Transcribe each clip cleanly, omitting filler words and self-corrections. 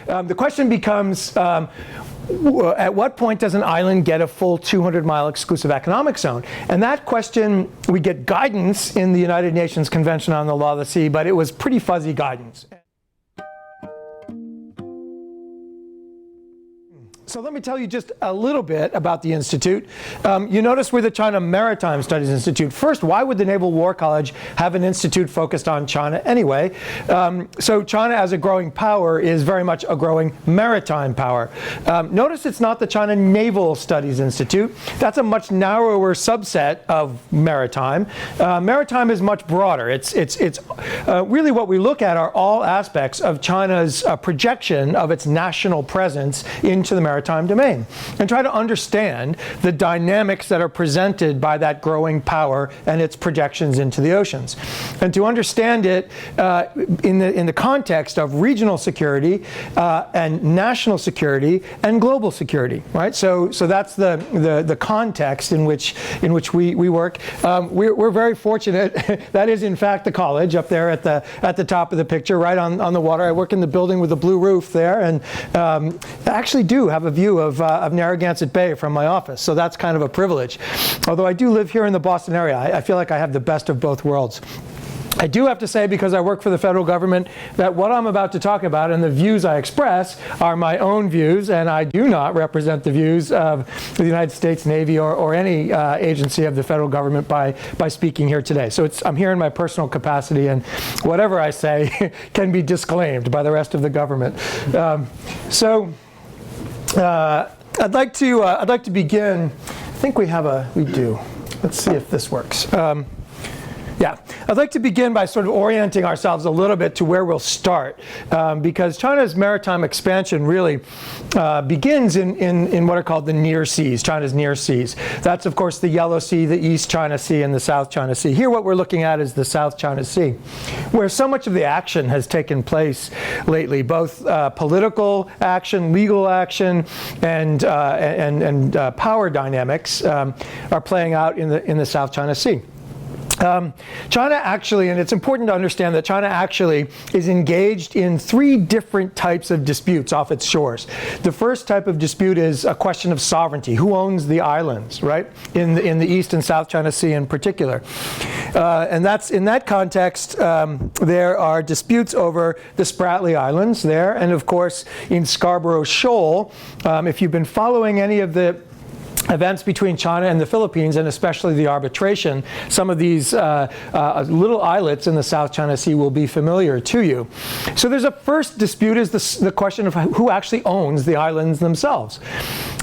the question becomes, at what point does an island get a full 200-mile exclusive economic zone? And that question, we get guidance in the United Nations Convention on the Law of the Sea, but it was pretty fuzzy guidance. So let me tell you just a little bit about the Institute. You notice we're the China Maritime Studies Institute. First, why would the Naval War College have an institute focused on China anyway? So China as a growing power is very much a growing maritime power. Notice it's not the China Naval Studies Institute. That's a much narrower subset of maritime. Maritime is much broader. It's really what we look at are all aspects of China's projection of its national presence into the maritime domain, and try to understand the dynamics that are presented by that growing power and its projections into the oceans. And to understand it in the context of regional security and national security and global security, right? So that's the context in which we work. We're very fortunate. That is in fact the college up there at the top of the picture, right on the water. I work in the building with the blue roof there, and I actually do have a view of Narragansett Bay from my office, so that's kind of a privilege. Although I do live here in the Boston area, I feel like I have the best of both worlds. I do have to say, because I work for the federal government, that what I'm about to talk about and the views I express are my own views, and I do not represent the views of the United States Navy or any agency of the federal government by speaking here today. So I'm here in my personal capacity, and whatever I say can be disclaimed by the rest of the government. I'd like to begin. I think we do. Let's see if this works. I'd like to begin by sort of orienting ourselves a little bit to where we'll start, because China's maritime expansion really begins in what are called the near seas, China's near seas. That's, of course, the Yellow Sea, the East China Sea, and the South China Sea. Here what we're looking at is the South China Sea, where so much of the action has taken place lately, both political action, legal action, and power dynamics are playing out in the South China Sea. China actually, and it's important to understand that China actually is engaged in 3 different types of disputes off its shores. The first type of dispute is a question of sovereignty. Who owns the islands, right? In the East and South China Sea in particular. And that's in that context, there are disputes over the Spratly Islands there, and of course in Scarborough Shoal. If you've been following any of the events between China and the Philippines, and especially the arbitration, some of these little islets in the South China Sea will be familiar to you. So there's a first dispute is the question of who actually owns the islands themselves.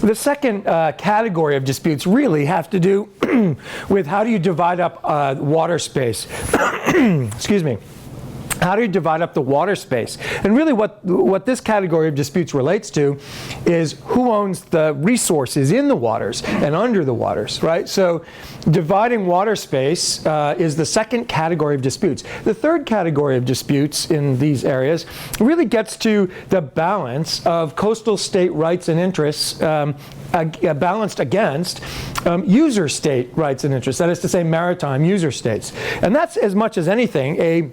The second category of disputes really have to do with how do you divide up water space. Excuse me. How do you divide up the water space? And really what this category of disputes relates to is who owns the resources in the waters and under the waters, right? So dividing water space is the second category of disputes. The third category of disputes in these areas really gets to the balance of coastal state rights and interests balanced against user state rights and interests, that is to say maritime user states. And that's, as much as anything, a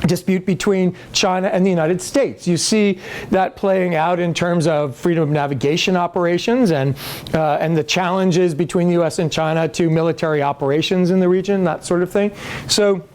dispute between China and the United States. You see that playing out in terms of freedom of navigation operations and the challenges between the U.S. and China to military operations in the region, that sort of thing. So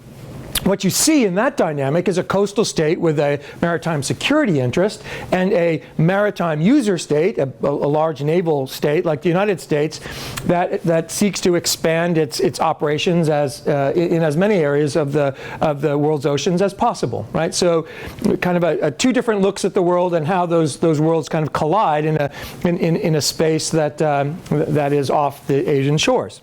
what you see in that dynamic is a coastal state with a maritime security interest and a maritime user state, a large naval state like the United States, that seeks to expand its operations in as many areas of the world's oceans as possible, right? So, kind of two different looks at the world and how those worlds kind of collide in a space that is off the Asian shores.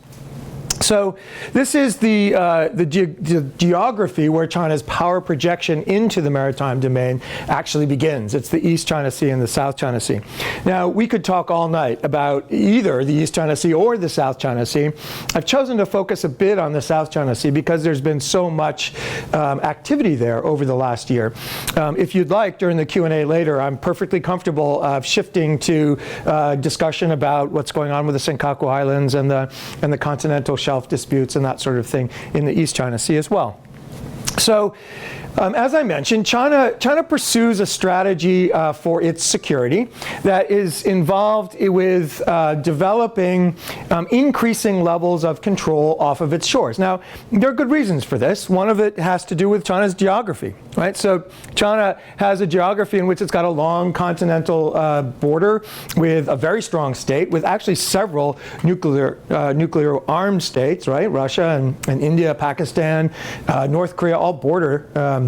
So this is the geography where China's power projection into the maritime domain actually begins. It's the East China Sea and the South China Sea. Now, we could talk all night about either the East China Sea or the South China Sea. I've chosen to focus a bit on the South China Sea because there's been so much activity there over the last year. If you'd like, during the Q&A later, I'm perfectly comfortable shifting to discussion about what's going on with the Senkaku Islands and the continental shelf disputes and that sort of thing in the East China Sea as well. So, as I mentioned, China pursues a strategy for its security that is involved with developing increasing levels of control off of its shores. Now, there are good reasons for this. One of it has to do with China's geography, right? So China has a geography in which it's got a long continental border with a very strong state, with actually several nuclear armed states, right? Russia and India, Pakistan, North Korea, all border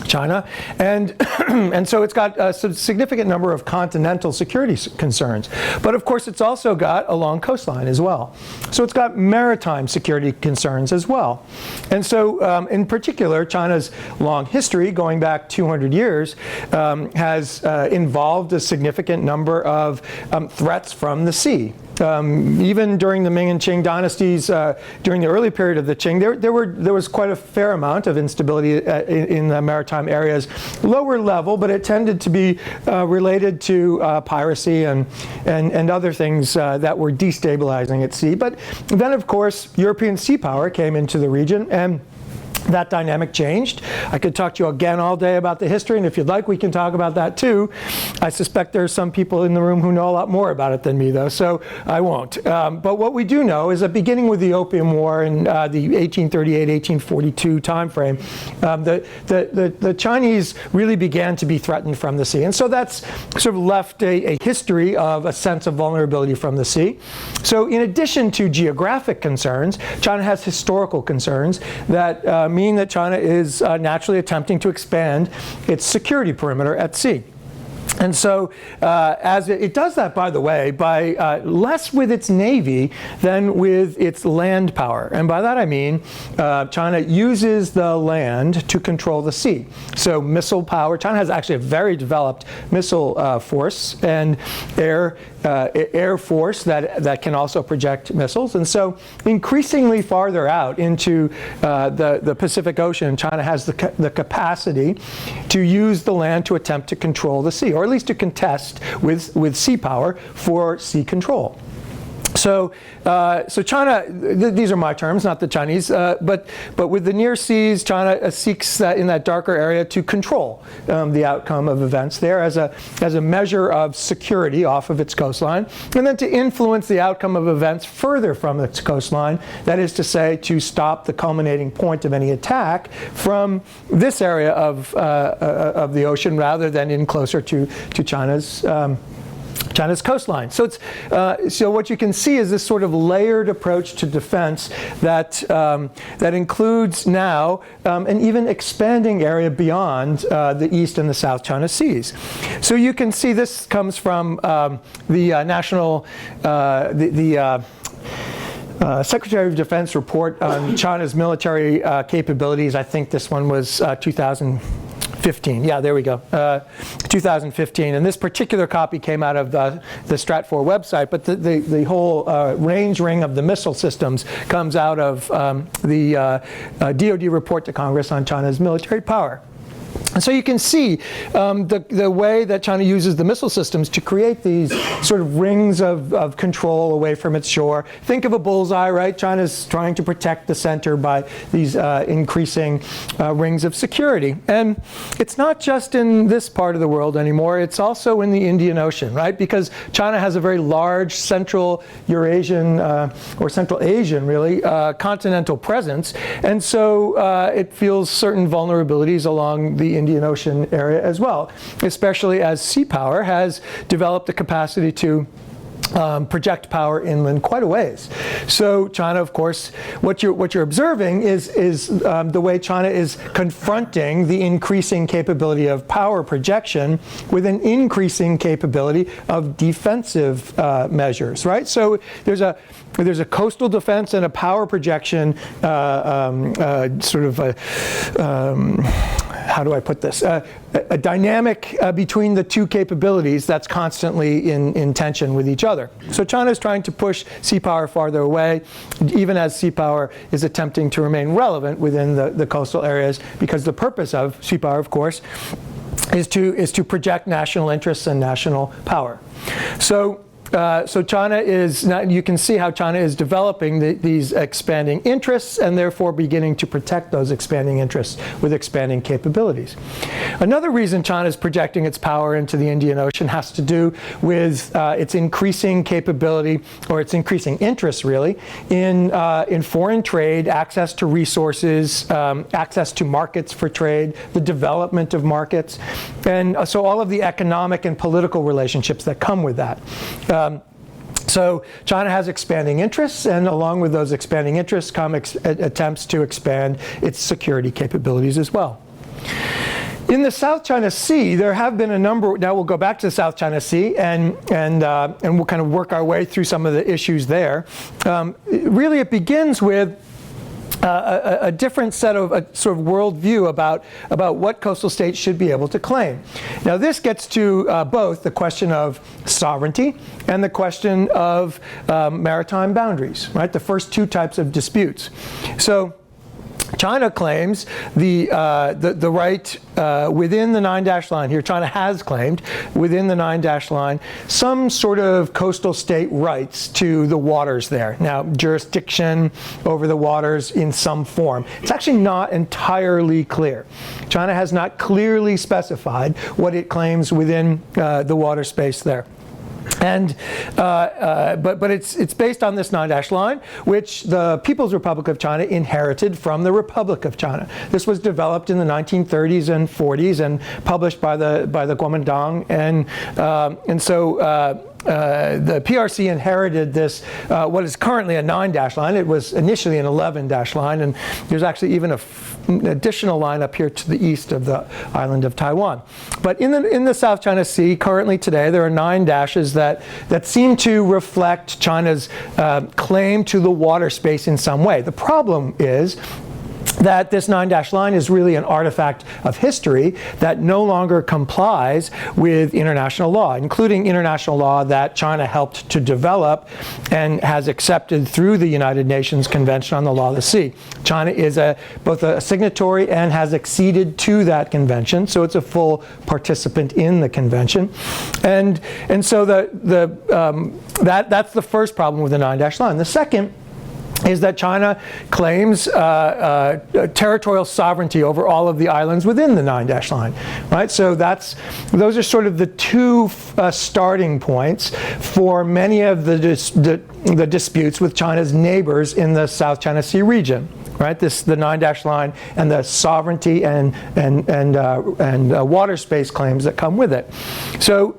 China, and and so it's got a significant number of continental security concerns. But of course, it's also got a long coastline as well. So it's got maritime security concerns as well. And so, in particular, China's long history, going back 200 years, has involved a significant number of threats from the sea. Even during the Ming and Qing dynasties, during the early period of the Qing, there was quite a fair amount of instability in the maritime areas, lower level, but it tended to be related to piracy and other things that were destabilizing at sea. But then, of course, European sea power came into the region, and that dynamic changed. I could talk to you again all day about the history, and if you'd like, we can talk about that too. I suspect there are some people in the room who know a lot more about it than me, though, so I won't. But what we do know is that beginning with the Opium War in the 1838-1842 timeframe, the Chinese really began to be threatened from the sea. And so that's sort of left a history of a sense of vulnerability from the sea. So in addition to geographic concerns, China has historical concerns that mean that China is naturally attempting to expand its security perimeter at sea. And so as it does that, by the way, by less with its navy than with its land power. And by that I mean China uses the land to control the sea. So missile power. China has actually a very developed missile force and air force that can also project missiles. And so increasingly farther out into the Pacific Ocean, China has the capacity to use the land to attempt to control the sea, or at least to contest with sea power for sea control. So China, these are my terms, not the Chinese, but with the near seas, China seeks in that darker area to control the outcome of events there as a measure of security off of its coastline, and then to influence the outcome of events further from its coastline, that is to say, to stop the culminating point of any attack from this area of the ocean rather than in closer to China's coastline. So so what you can see is this sort of layered approach to defense that includes now an even expanding area beyond the East and the South China Seas. So you can see this comes from the national Secretary of Defense report on China's military capabilities. I think this one was 2015. Yeah, there we go. 2015. And this particular copy came out of the Stratfor website, but the whole range ring of the missile systems comes out of the DoD report to Congress on China's military power. And so you can see the way that China uses the missile systems to create these sort of rings of control away from its shore. Think of a bullseye, right? China's trying to protect the center by these increasing rings of security. And it's not just in this part of the world anymore. It's also in the Indian Ocean, right? Because China has a very large Central Eurasian, or Central Asian, really, continental presence. And so it feels certain vulnerabilities along the Indian Ocean area as well, especially as sea power has developed the capacity to project power inland quite a ways. So China, of course, what you're observing is the way China is confronting the increasing capability of power projection with an increasing capability of defensive measures, right? So there's a coastal defense and a power projection sort of how do I put this? A dynamic between the two capabilities that's constantly in tension with each other. So China is trying to push sea power farther away, even as sea power is attempting to remain relevant within the coastal areas, because the purpose of sea power, of course, is to project national interests and national power. So So China is, you can see how China is developing these expanding interests and therefore beginning to protect those expanding interests with expanding capabilities. Another reason China is projecting its power into the Indian Ocean has to do with its increasing capability, or its increasing interest really, in foreign trade, access to resources, access to markets for trade, the development of markets, and so all of the economic and political relationships that come with that. So China has expanding interests, and along with those expanding interests come attempts to expand its security capabilities as well. In the South China Sea, there have been a number. Now we'll go back to the South China Sea, and we'll kind of work our way through some of the issues there. Really, it begins with a different set of sort of worldview about what coastal states should be able to claim. Now this gets to both the question of sovereignty and the question of maritime boundaries, right? The first two types of disputes. So China claims the right within the 9-dash line here. China has claimed within the 9-dash line some sort of coastal state rights to the waters there. Now, jurisdiction over the waters in some form. It's actually not entirely clear. China has not clearly specified what it claims within the water space there. And but it's based on this 9-dash line, which the People's Republic of China inherited from the Republic of China. This was developed in the 1930s and 40s and published by the Kuomintang, and so the PRC inherited this, what is currently a 9-dash line. It was initially an 11-dash line, and there's actually even an additional line up here to the east of the island of Taiwan. But in the South China Sea, currently today, there are 9 dashes that seem to reflect China's claim to the water space in some way. The problem is that this 9-dash line is really an artifact of history that no longer complies with international law, including international law that China helped to develop and has accepted through the United Nations Convention on the Law of the Sea. China is both a signatory and has acceded to that convention, so it's a full participant in the convention. And so that's the first problem with the 9-dash line. The second is that China claims territorial sovereignty over all of the islands within the 9-dash line, right? So those are sort of the two starting points for many of the disputes with China's neighbors in the South China Sea region, right? The 9-dash line and the sovereignty and water space claims that come with it. So.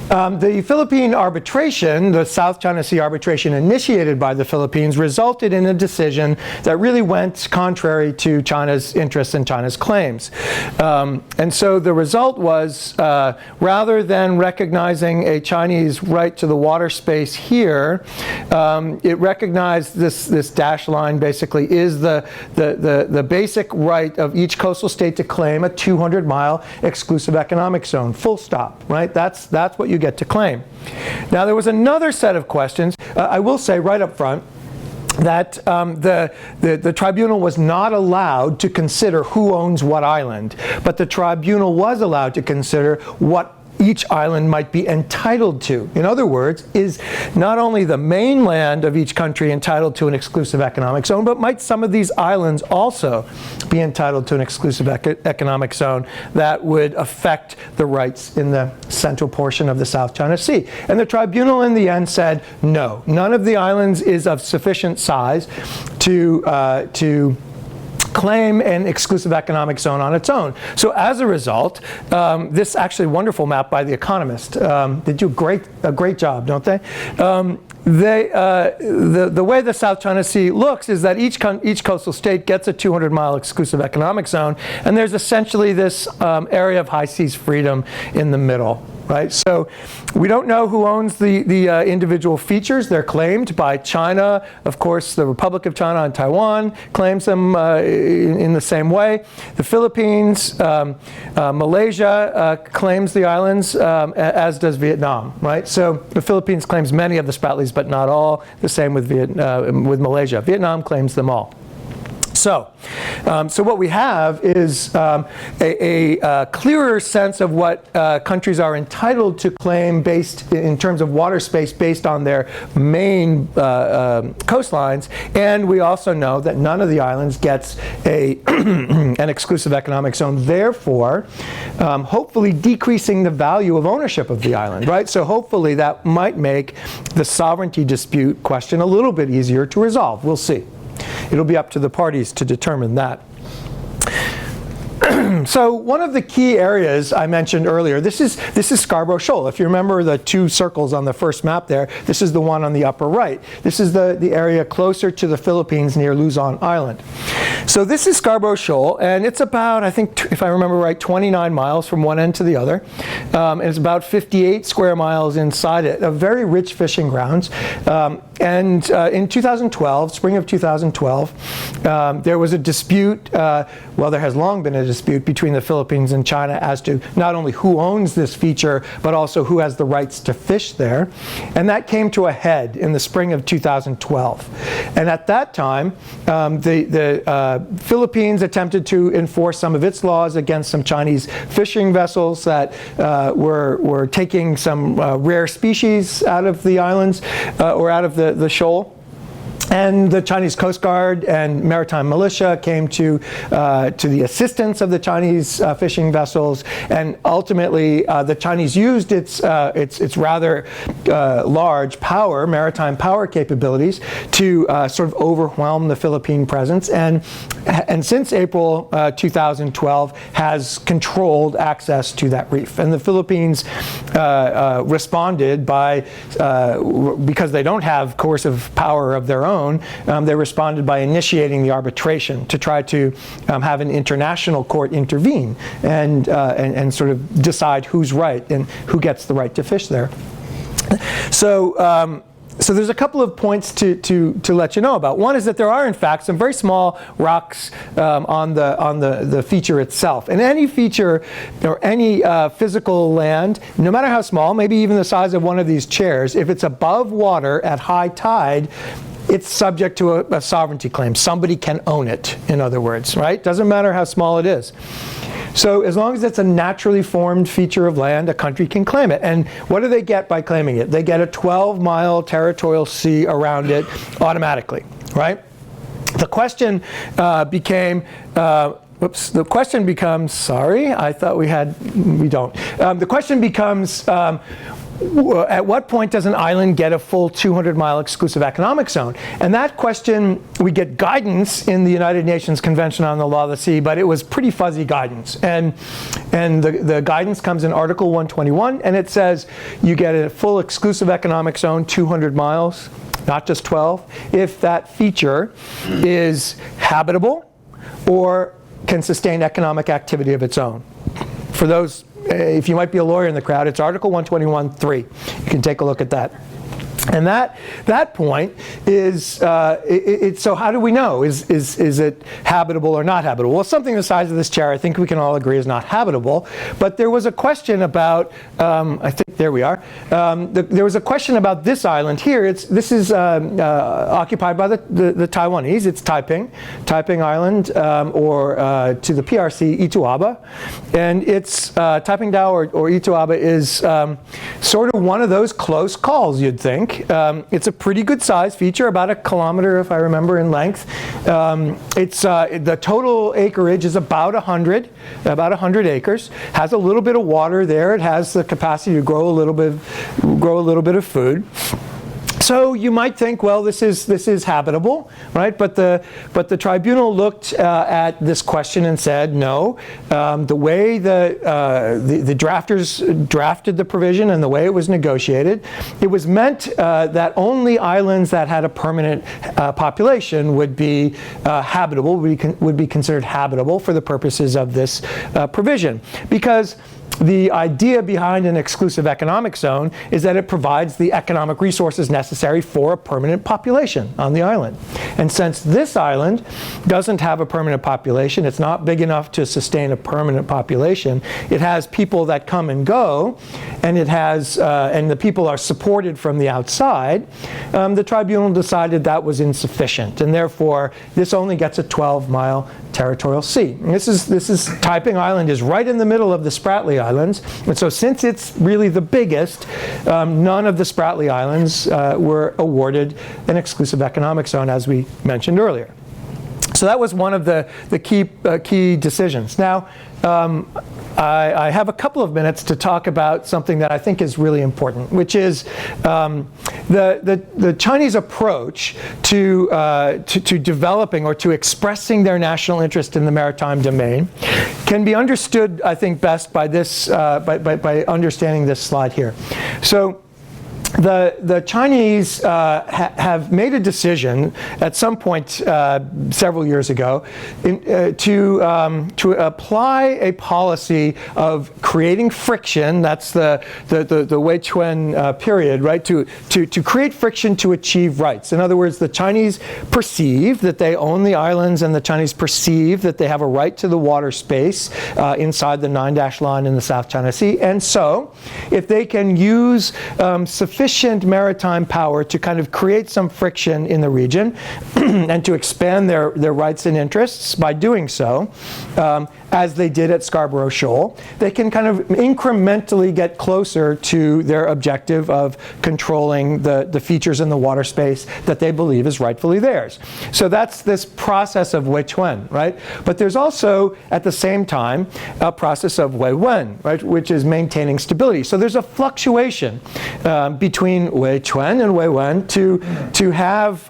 The Philippine arbitration, the South China Sea arbitration initiated by the Philippines, resulted in a decision that really went contrary to China's interests and China's claims. And so the result was, rather than recognizing a Chinese right to the water space here, it recognized this dash line basically is the basic right of each coastal state to claim a 200-mile exclusive economic zone, full stop, right? That's what you get to claim. Now there was another set of questions. I will say right up front that the tribunal was not allowed to consider who owns what island, but the tribunal was allowed to consider what each island might be entitled to. In other words, is not only the mainland of each country entitled to an exclusive economic zone, but might some of these islands also be entitled to an exclusive economic zone that would affect the rights in the central portion of the South China Sea. And the tribunal in the end said, no, none of the islands is of sufficient size to claim an exclusive economic zone on its own. So as a result, this actually wonderful map by The Economist, they do a great job, don't they? The way the South China Sea looks is that each coastal state gets a 200-mile exclusive economic zone, and there's essentially this area of high seas freedom in the middle. Right? So we don't know who owns the individual features. They're claimed by China. Of course, the Republic of China and Taiwan claims them in the same way. The Philippines, Malaysia claims the islands, as does Vietnam. Right? So the Philippines claims many of the Spratlys, but not all. The same with Malaysia. Vietnam claims them all. So what we have is a clearer sense of what countries are entitled to claim based in terms of water space based on their main coastlines, and we also know that none of the islands gets an exclusive economic zone, therefore hopefully decreasing the value of ownership of the island, right? So hopefully that might make the sovereignty dispute question a little bit easier to resolve. We'll see. It'll be up to the parties to determine that. So one of the key areas I mentioned earlier, this is Scarborough Shoal. If you remember the two circles on the first map there, this is the one on the upper right. This is the area closer to the Philippines near Luzon Island. So this is Scarborough Shoal, and it's about, I think, if I remember right, 29 miles from one end to the other. And it's about 58 square miles inside it, a very rich fishing grounds. And in 2012, spring of 2012, there was a dispute, well, there has long been a dispute between the Philippines and China as to not only who owns this feature, but also who has the rights to fish there. And that came to a head in the spring of 2012. And at that time, the Philippines attempted to enforce some of its laws against some Chinese fishing vessels that were taking some rare species out of the islands or out of the shoal. And the Chinese Coast Guard and maritime militia came to the assistance of the Chinese fishing vessels, and ultimately the Chinese used its rather large power, maritime power capabilities, to sort of overwhelm the Philippine presence, and since April 2012 has controlled access to that reef. And the Philippines responded by, because they don't have coercive power of their own, they responded by initiating the arbitration to try to have an international court intervene and sort of decide who's right and who gets the right to fish there. So there's a couple of points to let you know about. One is that there are, in fact, some very small rocks on the feature itself. And any feature or any physical land, no matter how small, maybe even the size of one of these chairs, if it's above water at high tide, it's subject to a sovereignty claim. Somebody can own it, in other words, right? Doesn't matter how small it is. So as long as it's a naturally formed feature of land, a country can claim it. And what do they get by claiming it? They get a 12-mile territorial sea around it automatically, right? The question the question becomes, sorry, I thought we don't. The question becomes, at what point does an island get a full 200-mile exclusive economic zone? And that question, we get guidance in the United Nations Convention on the Law of the Sea, but it was pretty fuzzy guidance. And the guidance comes in Article 121, and it says you get a full exclusive economic zone, 200 miles, not just 12, if that feature is habitable or can sustain economic activity of its own. For those, if you might be a lawyer in the crowd, it's Article 121.3. You can take a look at that. And that point is, so how do we know? Is it habitable or not habitable? Well, something the size of this chair, I think we can all agree, is not habitable. But there was a question about, I think, there we are. There was a question about this island here. This is occupied by the Taiwanese. It's Taiping Island, or to the PRC, Ituaba. And it's Taiping Dao or Ituaba is sort of one of those close calls, you'd think. It's a pretty good size feature, about 1 kilometer, if I remember, in length. The total acreage is about 100 acres. Has a little bit of water there. It has the capacity to grow a little bit of food. So you might think, well, this is habitable, right? But the tribunal looked at this question and said, no. The way the drafters drafted the provision and the way it was negotiated, it was meant that only islands that had a permanent population would be habitable, would be considered habitable for the purposes of this provision, because the idea behind an exclusive economic zone is that it provides the economic resources necessary for a permanent population on the island. And since this island doesn't have a permanent population, it's not big enough to sustain a permanent population, it has people that come and go, and it has, and the people are supported from the outside, the tribunal decided that was insufficient, and therefore this only gets a 12-mile territorial sea. And this is Taiping Island is right in the middle of the Spratly Islands, and so since it's really the biggest, none of the Spratly Islands were awarded an exclusive economic zone, as we mentioned earlier. So that was one of the key decisions. Now, I have a couple of minutes to talk about something that I think is really important, which is the Chinese approach to developing or to expressing their national interest in the maritime domain can be understood, I think, best by this by understanding this slide here. So the Chinese have made a decision at some point several years ago to apply a policy of creating friction. That's the Wei Chuan period, right? To create friction to achieve rights. In other words, the Chinese perceive that they own the islands, and the Chinese perceive that they have a right to the water space inside the 9-dash line in the South China Sea. And so, if they can use sufficient maritime power to kind of create some friction in the region and to expand their rights and interests by doing so, as they did at Scarborough Shoal, they can kind of incrementally get closer to their objective of controlling the features in the water space that they believe is rightfully theirs. So that's this process of Wei Chuan, right? But there's also, at the same time, a process of Wei Wen, right, which is maintaining stability. So there's a fluctuation between Wei Chuan and Wei Wen to have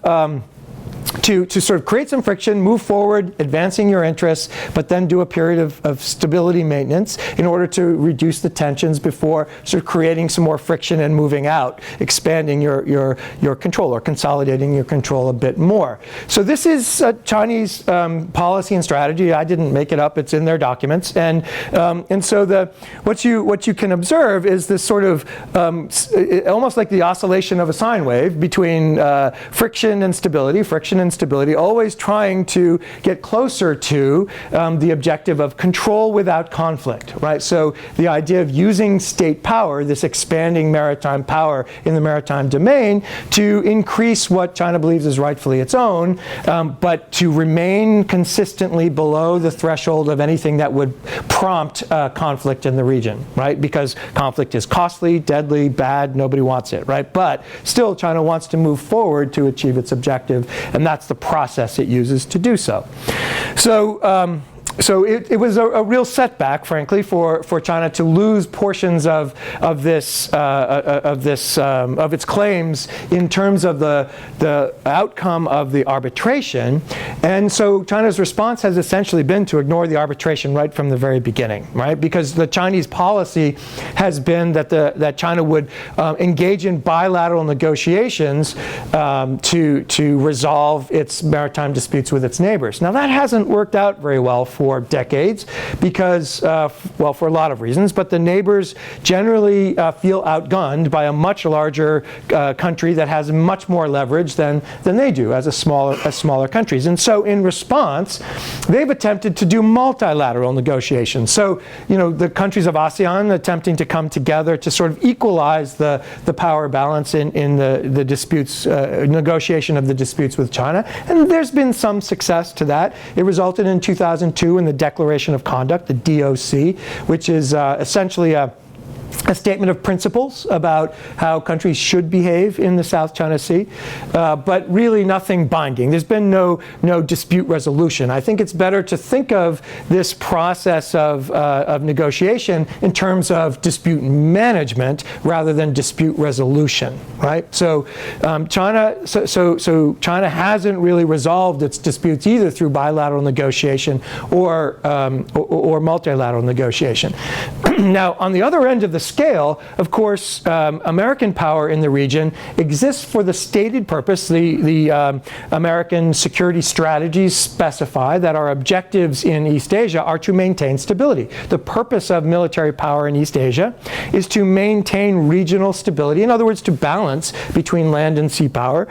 to sort of create some friction, move forward, advancing your interests, but then do a period of stability maintenance in order to reduce the tensions before sort of creating some more friction and moving out, expanding your control or consolidating your control a bit more. So this is Chinese policy and strategy. I didn't make it up. It's in their documents. And so what you can observe is this sort of almost like the oscillation of a sine wave between friction and stability, always trying to get closer to the objective of control without conflict, right? So the idea of using state power, this expanding maritime power in the maritime domain, to increase what China believes is rightfully its own, but to remain consistently below the threshold of anything that would prompt conflict in the region, right? Because conflict is costly, deadly, bad, nobody wants it, right? But still, China wants to move forward to achieve its objective, and that's the process it uses to do so. So it was a real setback, frankly, for China to lose portions of its claims in terms of the outcome of the arbitration. And so China's response has essentially been to ignore the arbitration right from the very beginning, right? Because the Chinese policy has been that China would engage in bilateral negotiations to resolve its maritime disputes with its neighbors. Now that hasn't worked out very well for decades because, well, for a lot of reasons, but the neighbors generally feel outgunned by a much larger country that has much more leverage than they do as smaller countries. And so in response, they've attempted to do multilateral negotiations. So, the countries of ASEAN attempting to come together to sort of equalize the power balance in the disputes, negotiation of the disputes with China. And there's been some success to that. It resulted in 2002 in the Declaration of Conduct, the DOC, which is essentially a statement of principles about how countries should behave in the South China Sea, but really nothing binding. There's been no dispute resolution. I think it's better to think of this process of negotiation in terms of dispute management rather than dispute resolution, right? So China hasn't really resolved its disputes either through bilateral negotiation or multilateral negotiation. Now, on the other end of the scale, of course, American power in the region exists for the stated purpose. The American security strategies specify that our objectives in East Asia are to maintain stability. The purpose of military power in East Asia is to maintain regional stability, in other words, to balance between land and sea power,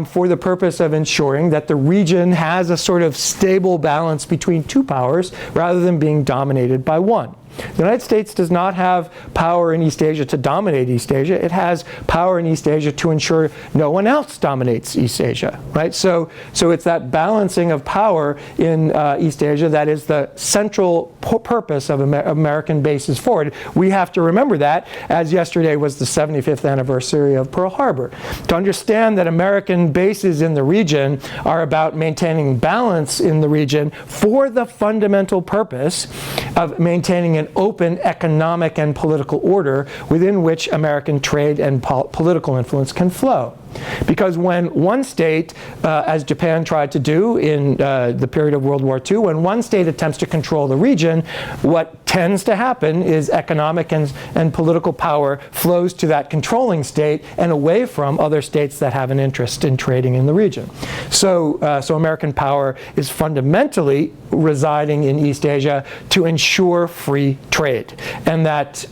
for the purpose of ensuring that the region has a sort of stable balance between two powers rather than being dominated by one. The United States does not have power in East Asia to dominate East Asia. It has power in East Asia to ensure no one else dominates East Asia, right? So it's that balancing of power in East Asia that is the central purpose of American bases forward. We have to remember that, as yesterday was the 75th anniversary of Pearl Harbor. To understand that American bases in the region are about maintaining balance in the region for the fundamental purpose of maintaining an open economic and political order within which American trade and political influence can flow. Because when one state, as Japan tried to do in the period of World War II, when one state attempts to control the region, what tends to happen is economic and political power flows to that controlling state and away from other states that have an interest in trading in the region. So American power is fundamentally residing in East Asia to ensure free trade, and that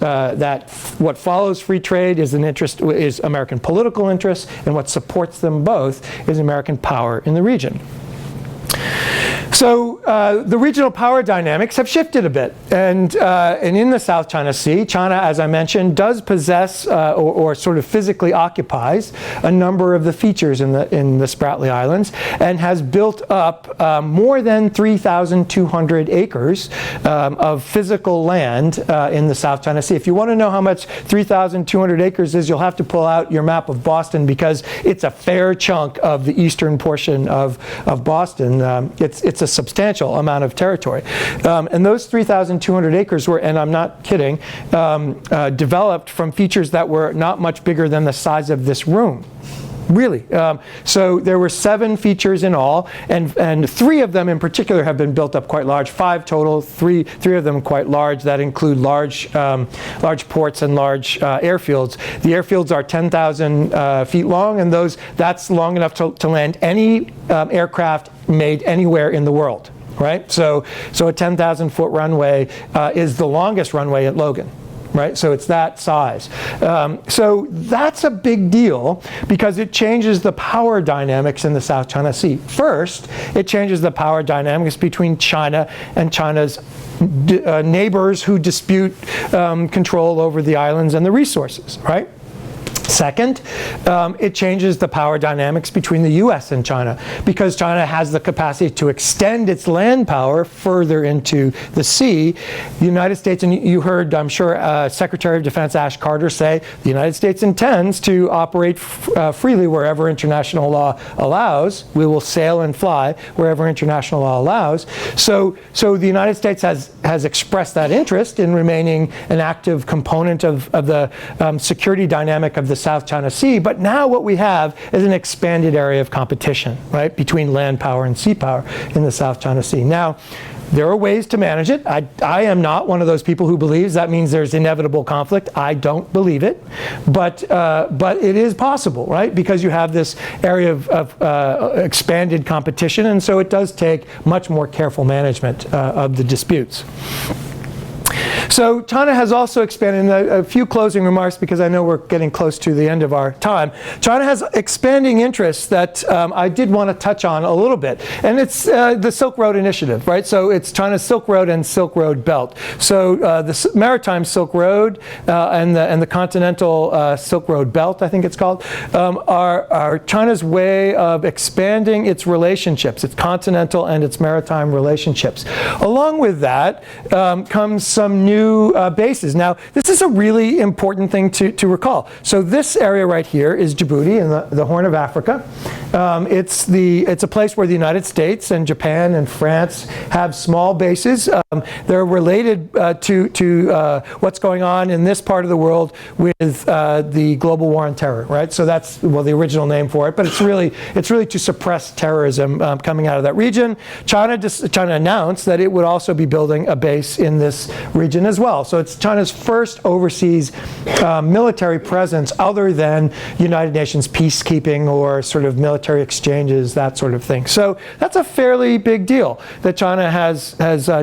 what follows free trade is American political interest, and what supports them both is American power in the region. So the regional power dynamics have shifted a bit, and in the South China Sea, China, as I mentioned, does possess or sort of physically occupies a number of the features in the Spratly Islands, and has built up more than 3,200 acres of physical land in the South China Sea. If you want to know how much 3,200 acres is, you'll have to pull out your map of Boston, because it's a fair chunk of the eastern portion of Boston. It's a substantial amount of territory. And those 3,200 acres were, and I'm not kidding, developed from features that were not much bigger than the size of this room. Really. So there were 7 features in all, and 3 of them in particular have been built up quite large. 5 total, 3 of them quite large, that include large ports and large airfields. The airfields are 10,000 feet long, and that's long enough to land any aircraft made anywhere in the world, right? So a 10,000-foot runway is the longest runway at Logan. Right? So it's that size. So that's a big deal, because it changes the power dynamics in the South China Sea. First, it changes the power dynamics between China and China's neighbors who dispute control over the islands and the resources, right? Second, it changes the power dynamics between the U.S. and China, because China has the capacity to extend its land power further into the sea. The United States, and you heard, I'm sure, Secretary of Defense Ash Carter say, the United States intends to operate freely wherever international law allows. We will sail and fly wherever international law allows. So the United States has expressed that interest in remaining an active component of the security dynamic of the South China Sea, but now what we have is an expanded area of competition, right, between land power and sea power in the South China Sea. Now, there are ways to manage it. I am not one of those people who believes that means there's inevitable conflict. I don't believe it, but it is possible, right? Because you have this area of expanded competition, and so it does take much more careful management of the disputes. So China has also expanded, a few closing remarks because I know we're getting close to the end of our time. China has expanding interests that I did want to touch on a little bit. And it's the Silk Road Initiative, right? So it's China's Silk Road and Silk Road Belt. So the maritime Silk Road and the continental Silk Road Belt, I think it's called, are China's way of expanding its relationships, its continental and its maritime relationships. Along with that comes some new bases. Now, this is a really important thing to recall. So this area right here is Djibouti in the Horn of Africa. It's a place where the United States and Japan and France have small bases. They're related to what's going on in this part of the world with the global war on terror, right? So that's, well, the original name for it, but it's really to suppress terrorism coming out of that region. China announced that it would also be building a base in this region as well. So it's China's first overseas military presence other than United Nations peacekeeping or sort of military exchanges, that sort of thing. So that's a fairly big deal that China has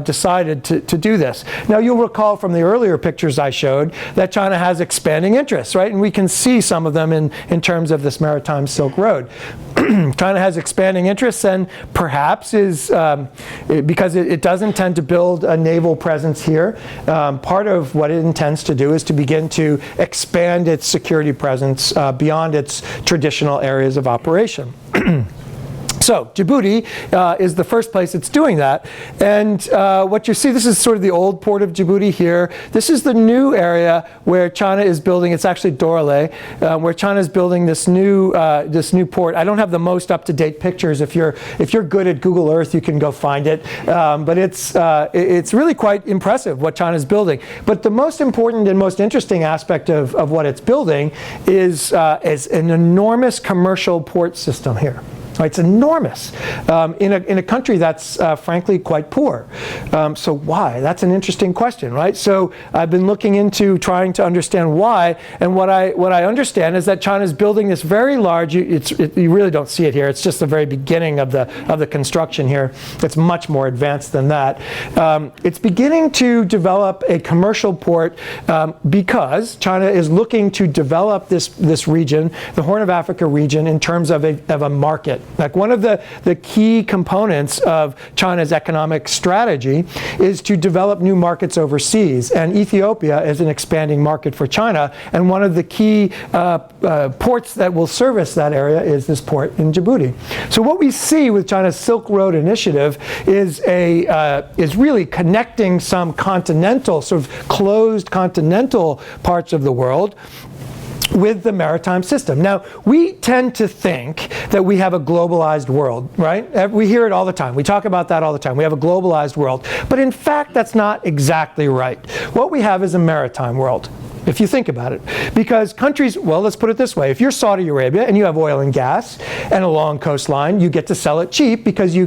decided to do this. Now you'll recall from the earlier pictures I showed that China has expanding interests, right? And we can see some of them in terms of this maritime Silk Road. China has expanding interests and perhaps is, because it does intend to build a naval presence here, part of what it intends to do is to begin to expand its security presence beyond its traditional areas of operation. So Djibouti is the first place it's doing that. And what you see, this is sort of the old port of Djibouti here. This is the new area where China is building, it's actually Dorale, where China is building this new port. I don't have the most up-to-date pictures. If you're good at Google Earth, you can go find it. But it's really quite impressive what China's building. But the most important and most interesting aspect of what it's building is an enormous commercial port system here. It's enormous in a country that's frankly quite poor. So why? That's an interesting question, right? So I've been looking into trying to understand why, and what I understand is that China's building this very large. You really don't see it here. It's just the very beginning of the construction here. It's much more advanced than that. It's beginning to develop a commercial port because China is looking to develop this region, the Horn of Africa region, in terms of a market. Like one of the key components of China's economic strategy is to develop new markets overseas. And Ethiopia is an expanding market for China. And one of the key ports that will service that area is this port in Djibouti. So what we see with China's Silk Road initiative is really connecting some continental, sort of closed continental parts of the world with the maritime system. Now, we tend to think that we have a globalized world, right? We hear it all the time. We talk about that all the time. We have a globalized world. But in fact, that's not exactly right. What we have is a maritime world, if you think about it. Because countries, well, let's put it this way. If you're Saudi Arabia and you have oil and gas and a long coastline, you get to sell it cheap because you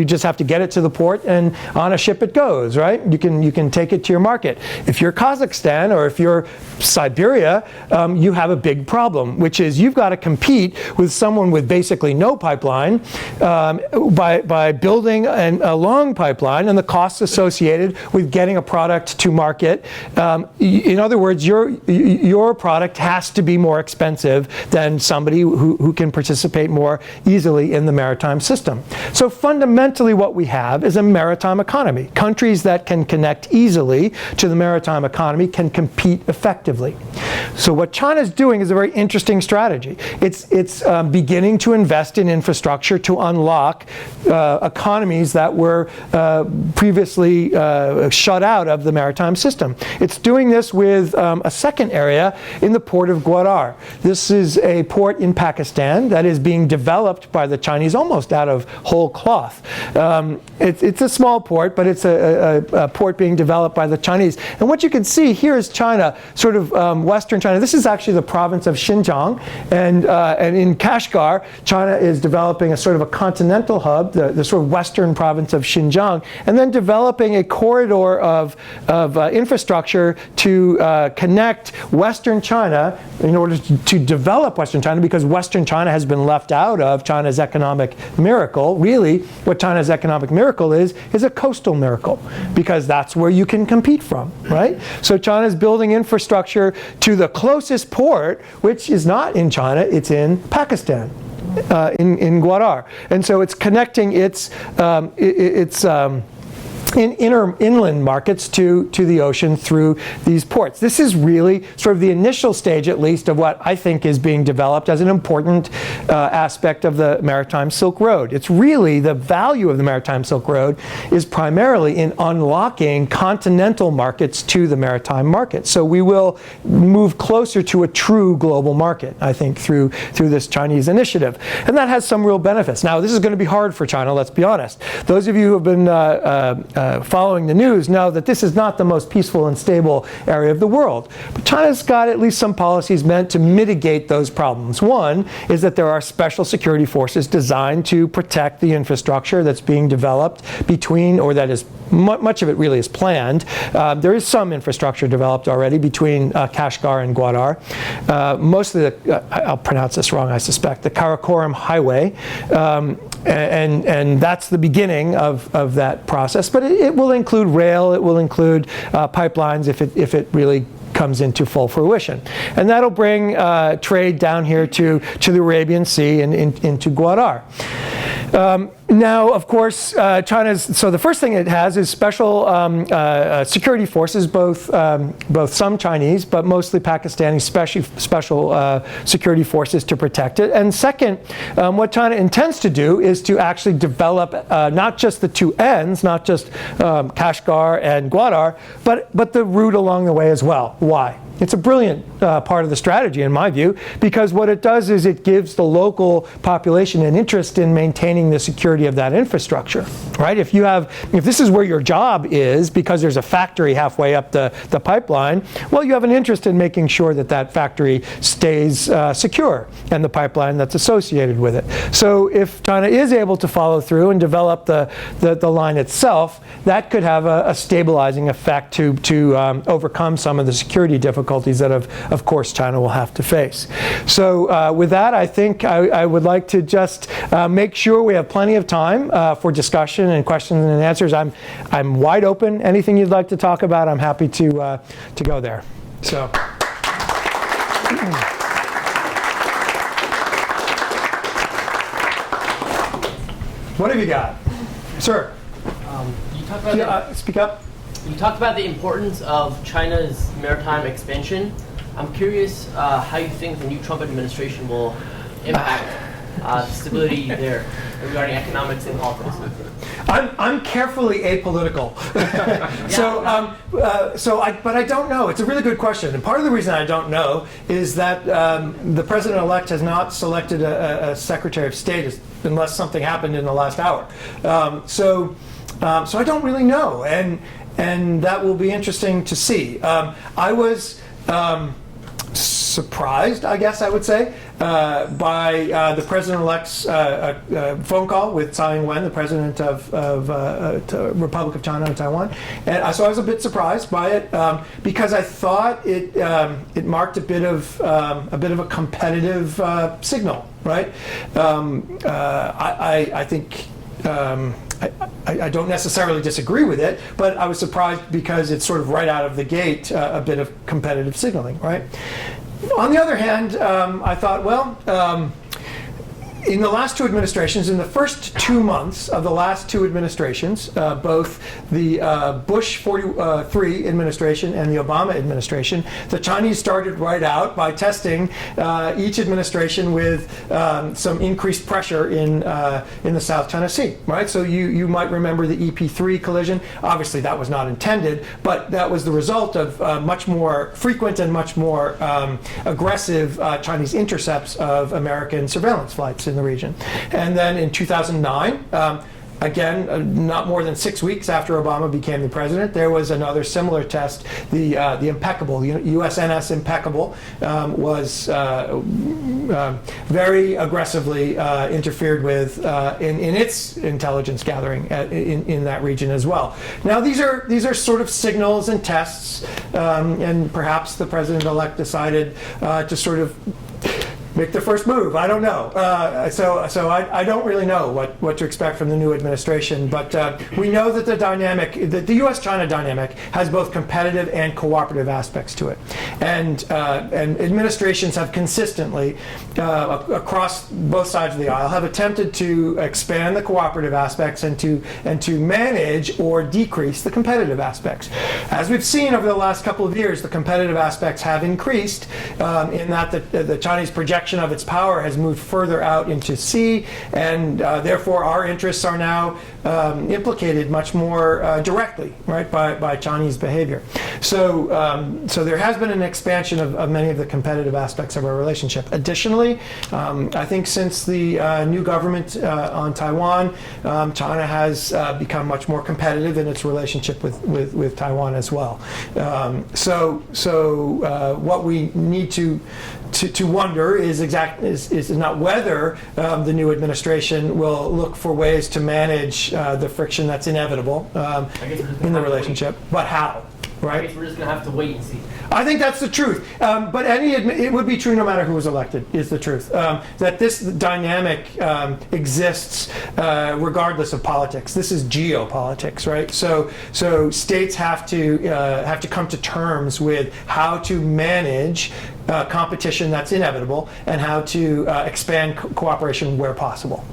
just have to get it to the port and on a ship it goes, right? You can take it to your market. If you're Kazakhstan or if you're Siberia, you have a big problem, which is you've got to compete with someone with basically no pipeline by building a long pipeline and the costs associated with getting a product to market. In other words, your product has to be more expensive than somebody who can participate more easily in the maritime system. So fundamentally what we have is a maritime economy. Countries that can connect easily to the maritime economy can compete effectively. So what China's doing is a very interesting strategy. It's beginning to invest in infrastructure to unlock economies that were previously shut out of the maritime system. It's doing this with a second area in the port of Gwadar. This is a port in Pakistan that is being developed by the Chinese almost out of whole cloth. It's a small port, but it's a port being developed by the Chinese. And what you can see here is China, sort of western China. This is actually the province of Xinjiang, and in Kashgar, China is developing a sort of a continental hub, the sort of western province of Xinjiang, and then developing a corridor of infrastructure to connect Western China in order to develop Western China, because Western China has been left out of China's economic miracle. Really, what China's economic miracle is a coastal miracle, because that's where you can compete from, right? So China's building infrastructure to the closest port, which is not in China, it's in Pakistan, in Gwadar. And so it's connecting its inland markets to the ocean through these ports. This is really sort of the initial stage, at least, of what I think is being developed as an important aspect of the Maritime Silk Road. It's really the value of the Maritime Silk Road is primarily in unlocking continental markets to the maritime market. So we will move closer to a true global market, I think, through this Chinese initiative. And that has some real benefits. Now, this is going to be hard for China, let's be honest. Those of you who have been following the news know that this is not the most peaceful and stable area of the world. But China's got at least some policies meant to mitigate those problems. One is that there are special security forces designed to protect the infrastructure that's being developed between, or that is much of it really is planned. There is some infrastructure developed already between Kashgar and Gwadar. Mostly, I'll pronounce this wrong, I suspect, the Karakoram Highway. And that's the beginning of that process. But it will include rail, it will include pipelines if it really comes into full fruition. And that'll bring trade down here to the Arabian Sea and into Gwadar. Now, of course, so the first thing it has is special security forces, both some Chinese, but mostly Pakistani special security forces to protect it. And second, what China intends to do is to actually develop not just the two ends, not just Kashgar and Gwadar, but the route along the way as well. Why? It's a brilliant part of the strategy, in my view, because what it does is it gives the local population an interest in maintaining the security of that infrastructure, right? If this is where your job is, because there's a factory halfway up the pipeline, well, you have an interest in making sure that that factory stays secure and the pipeline that's associated with it. So if China is able to follow through and develop the line itself, that could have a stabilizing effect to overcome some of the security difficulties that, of course, China will have to face. So with that, I think I would like to just make sure we have plenty of time for discussion and questions and answers. I'm wide open. Anything you'd like to talk about, I'm happy to go there. So. What have you got? Sir. You talked about speak up. You talked about the importance of China's maritime expansion. I'm curious how you think the new Trump administration will impact stability there regarding economics and politics. I'm carefully apolitical. But I don't know. It's a really good question. And part of the reason I don't know is that the president-elect has not selected a Secretary of State unless something happened in the last hour. So I don't really know. And that will be interesting to see. I was surprised, I guess I would say, by the president-elect's phone call with Tsai Ing-wen, the president of Republic of China and Taiwan. And so I was a bit surprised by it because I thought it marked a bit of a competitive signal, right? I think. I don't necessarily disagree with it, but I was surprised because it's sort of right out of the gate a bit of competitive signaling, right? On the other hand, I thought, well, in the last two administrations, in the first 2 months of the last two administrations, both the Bush 43 administration and the Obama administration, the Chinese started right out by testing each administration with some increased pressure in the South China Sea, right? So you might remember the EP3 collision. Obviously, that was not intended, but that was the result of much more frequent and much more aggressive Chinese intercepts of American surveillance flights in the region. And then in 2009, again, not more than 6 weeks after Obama became the president, there was another similar test. The Impeccable, USNS Impeccable, was very aggressively interfered with in its intelligence gathering in that region as well. Now these are sort of signals and tests, and perhaps the president-elect decided to sort of make the first move. I don't know. So I don't really know what to expect from the new administration. But we know that the U.S.-China dynamic has both competitive and cooperative aspects to it. And administrations have consistently, across both sides of the aisle, have attempted to expand the cooperative aspects and to manage or decrease the competitive aspects. As we've seen over the last couple of years, the competitive aspects have increased in that the Chinese projection of its power has moved further out into sea, and therefore our interests are now implicated much more directly, right, by Chinese behavior. So, so there has been an expansion of many of the competitive aspects of our relationship. Additionally, I think since the new government on Taiwan, China has become much more competitive in its relationship with Taiwan as well. So what we need to wonder is not whether the new administration will look for ways to manage the friction that's inevitable in the relationship, but how. Right? I guess we're just going to have to wait and see. I think that's the truth. But it would be true no matter who was elected, is the truth. That this dynamic exists regardless of politics. This is geopolitics, right? So states have to come to terms with how to manage competition that's inevitable and how to expand cooperation where possible.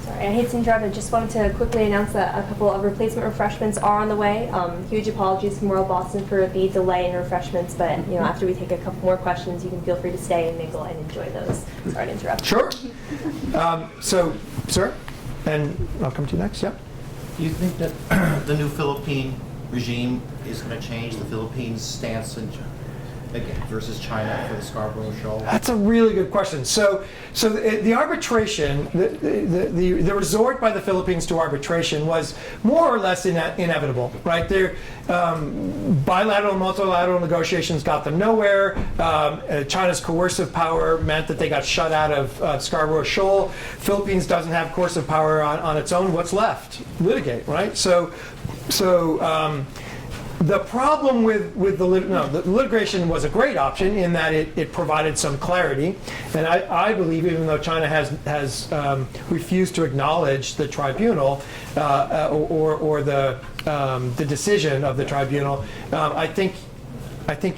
I hate to interrupt. I just wanted to quickly announce that a couple of replacement refreshments are on the way. Huge apologies from WorldBoston for the delay in refreshments, but after we take a couple more questions, you can feel free to stay and mingle and enjoy those. Sorry to interrupt. Sure. So, sir, and I'll come to you next. Yep. Do you think that the new Philippine regime is going to change the Philippines' stance versus China for the Scarborough Shoal? That's a really good question. So the arbitration, the resort by the Philippines to arbitration was more or less inevitable, right? Bilateral, multilateral negotiations got them nowhere. China's coercive power meant that they got shut out of Scarborough Shoal. Philippines doesn't have coercive power on its own. What's left? Litigate, right? So the problem with the litigation was a great option in that it provided some clarity, and I believe even though China has refused to acknowledge the tribunal or the decision of the tribunal, I think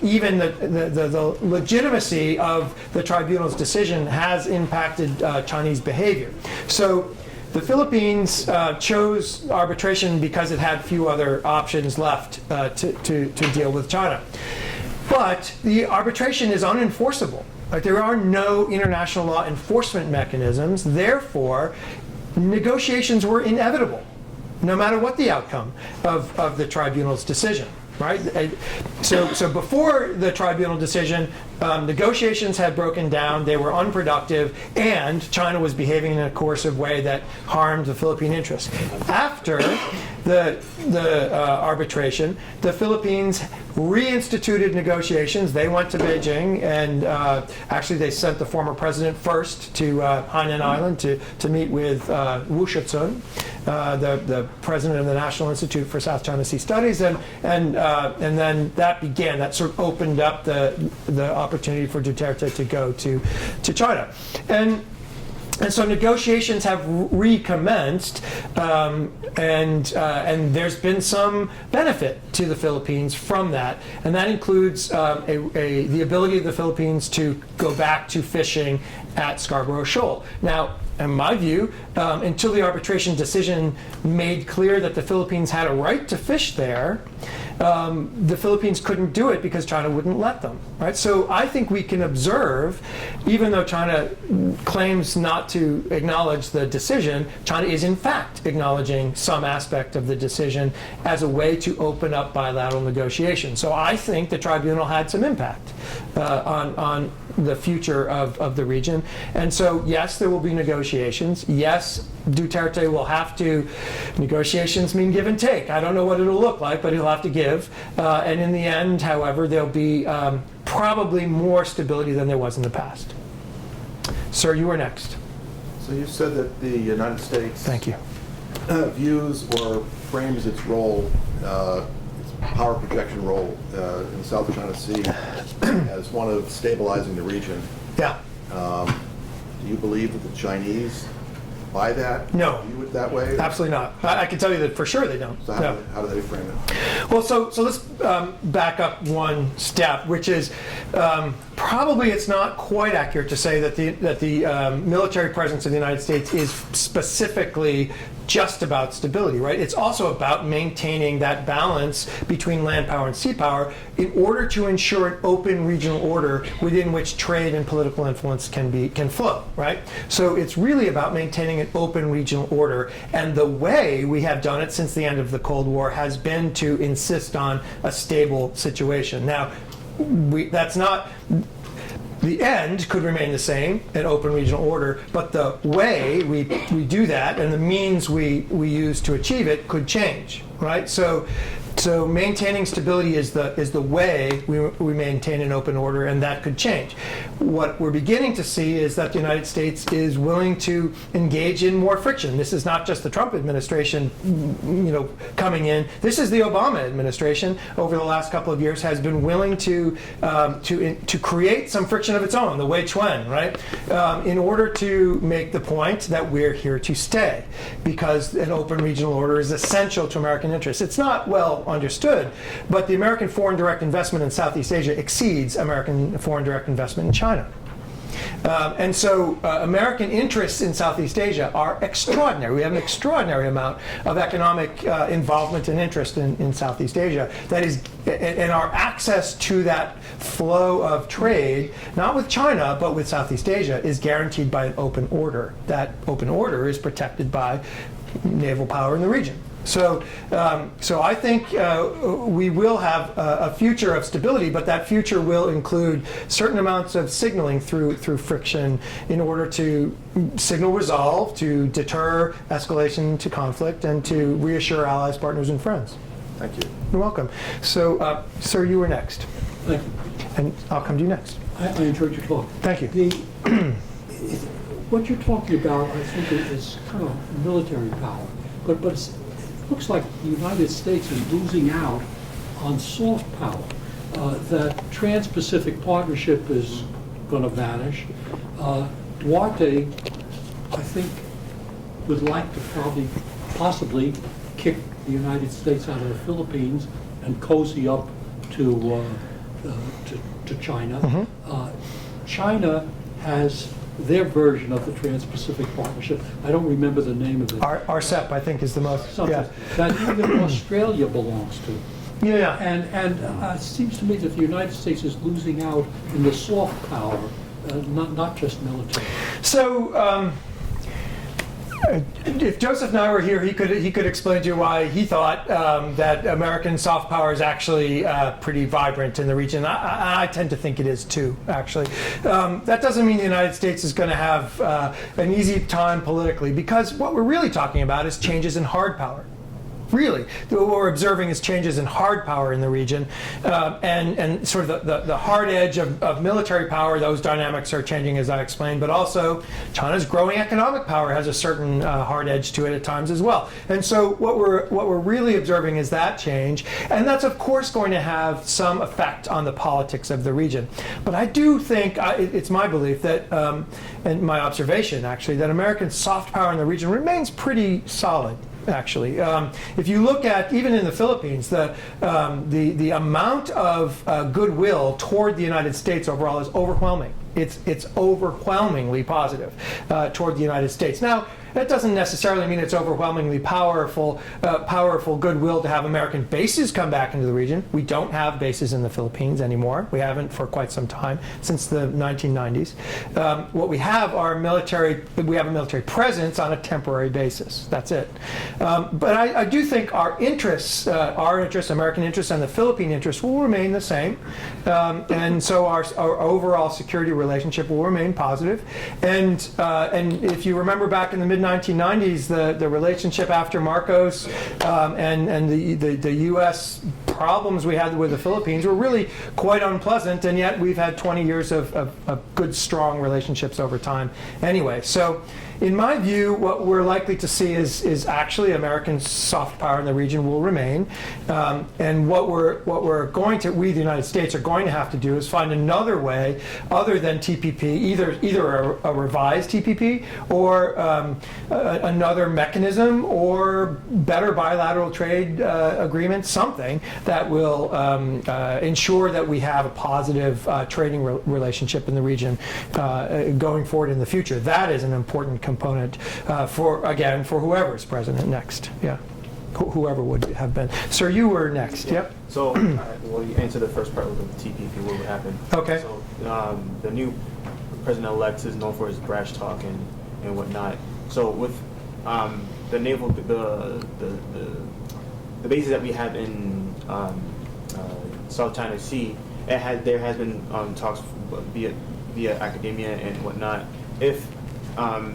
even the legitimacy of the tribunal's decision has impacted Chinese behavior. So the Philippines chose arbitration because it had few other options left to deal with China. But the arbitration is unenforceable. Like, there are no international law enforcement mechanisms. Therefore, negotiations were inevitable, no matter what the outcome of the tribunal's decision. Right? So before the tribunal decision, negotiations had broken down, they were unproductive, and China was behaving in a coercive way that harmed the Philippine interests. After the arbitration, the Philippines reinstituted negotiations. They went to Beijing, and actually they sent the former president first to Hainan Island to meet with Wu Shizun, the president of the National Institute for South China Sea Studies, and then that sort of opened up the opportunity for Duterte to go to China. And so negotiations have recommenced, and there's been some benefit to the Philippines from that, and that includes the ability of the Philippines to go back to fishing at Scarborough Shoal. Now, in my view, until the arbitration decision made clear that the Philippines had a right to fish there, the Philippines couldn't do it because China wouldn't let them, right? So I think we can observe, even though China claims not to acknowledge the decision, China is in fact acknowledging some aspect of the decision as a way to open up bilateral negotiations. So I think the tribunal had some impact on the future of the region. And so, yes, there will be negotiations. Yes, Duterte will have to, negotiations mean give and take. I don't know what it'll look like, but he'll have to give. And in the end, however, there'll be probably more stability than there was in the past. Sir, you are next. So you said that the United States Thank you. Views or frames its role, its power projection role in the South China Sea as one of stabilizing the region. Yeah. Do you believe that the Chinese buy that? No. View it that way? Absolutely not. I can tell you that for sure they don't. So how do they frame it? Well, so let's back up one step, which is probably it's not quite accurate to say that the military presence of the United States is specifically just about stability, right? It's also about maintaining that balance between land power and sea power in order to ensure an open regional order within which trade and political influence can flow, right? So it's really about maintaining an open regional order, and the way we have done it since the end of the Cold War has been to insist on a stable situation. Now, that's not. The end could remain the same, an open regional order, but the way we do that and the means we use to achieve it could change, right? So maintaining stability is the way we maintain an open order, and that could change. What we're beginning to see is that the United States is willing to engage in more friction. This is not just the Trump administration, coming in. This is the Obama administration over the last couple of years has been willing to create some friction of its own, the Wei Chuen, right? In order to make the point that we're here to stay, because an open regional order is essential to American interests. It's not well understood, but the American foreign direct investment in Southeast Asia exceeds American foreign direct investment in China. And so American interests in Southeast Asia are extraordinary. We have an extraordinary amount of economic involvement and interest in Southeast Asia. That is, and our access to that flow of trade, not with China, but with Southeast Asia, is guaranteed by an open order. That open order is protected by naval power in the region. So I think we will have a future of stability, but that future will include certain amounts of signaling through friction in order to signal resolve, to deter escalation to conflict, and to reassure allies, partners, and friends. Thank you. You're welcome. So, sir, you were next. Thank you. And I'll come to you next. I enjoyed your talk. Thank you. What you're talking about, I think, is kind of military power, but it looks like the United States is losing out on soft power. That Trans-Pacific Partnership is going to vanish. Duarte, I think, would like to possibly kick the United States out of the Philippines and cozy up to China. Mm-hmm. China has their version of the Trans-Pacific Partnership. I don't remember the name of it. RCEP, I think, is the most. Something Yeah. that even Australia belongs to. Yeah. And it seems to me that the United States is losing out in the soft power, not just military. So, if Joseph and I were here, he could explain to you why he thought that American soft power is actually pretty vibrant in the region. I tend to think it is too, actually. That doesn't mean the United States is going to have an easy time politically, because what we're really talking about is changes in hard power. Really, what we're observing is changes in hard power in the region, and sort of the hard edge of military power. Those dynamics are changing, as I explained, but also China's growing economic power has a certain hard edge to it at times as well. And so what we're really observing is that change, and that's of course going to have some effect on the politics of the region. But I do think it's my belief that, and my observation actually, that American soft power in the region remains pretty solid. Actually, if you look at, even in the Philippines, the amount of goodwill toward the United States overall is overwhelming. It's overwhelmingly positive toward the United States. Now, that doesn't necessarily mean it's overwhelmingly powerful goodwill to have American bases come back into the region. We don't have bases in the Philippines anymore. We haven't for quite some time, since the 1990s. What we have are a military presence on a temporary basis. That's it. But I do think our interests, American interests, and the Philippine interests will remain the same. And so our overall security relationship will remain positive. And if you remember back in the mid-1990s, the relationship after Marcos and the U.S. problems we had with the Philippines were really quite unpleasant, and yet we've had 20 years of good, strong relationships over time anyway. So in my view, what we're likely to see is actually American soft power in the region will remain, and what we the United States are going to have to do is find another way other than TPP, either a revised TPP or another mechanism or better bilateral trade agreements, something that will ensure that we have a positive trading relationship in the region going forward in the future. That is an important component for whoever's president next. Yeah, whoever would have been. Sir, you were next. Yeah. Yep. So, well, you answered the first part with the TPP, what would happen. Okay. So, the new president-elect is known for his brash talk and whatnot. So, with the naval, the bases that we have in South China Sea, there has been talks via academia and whatnot, if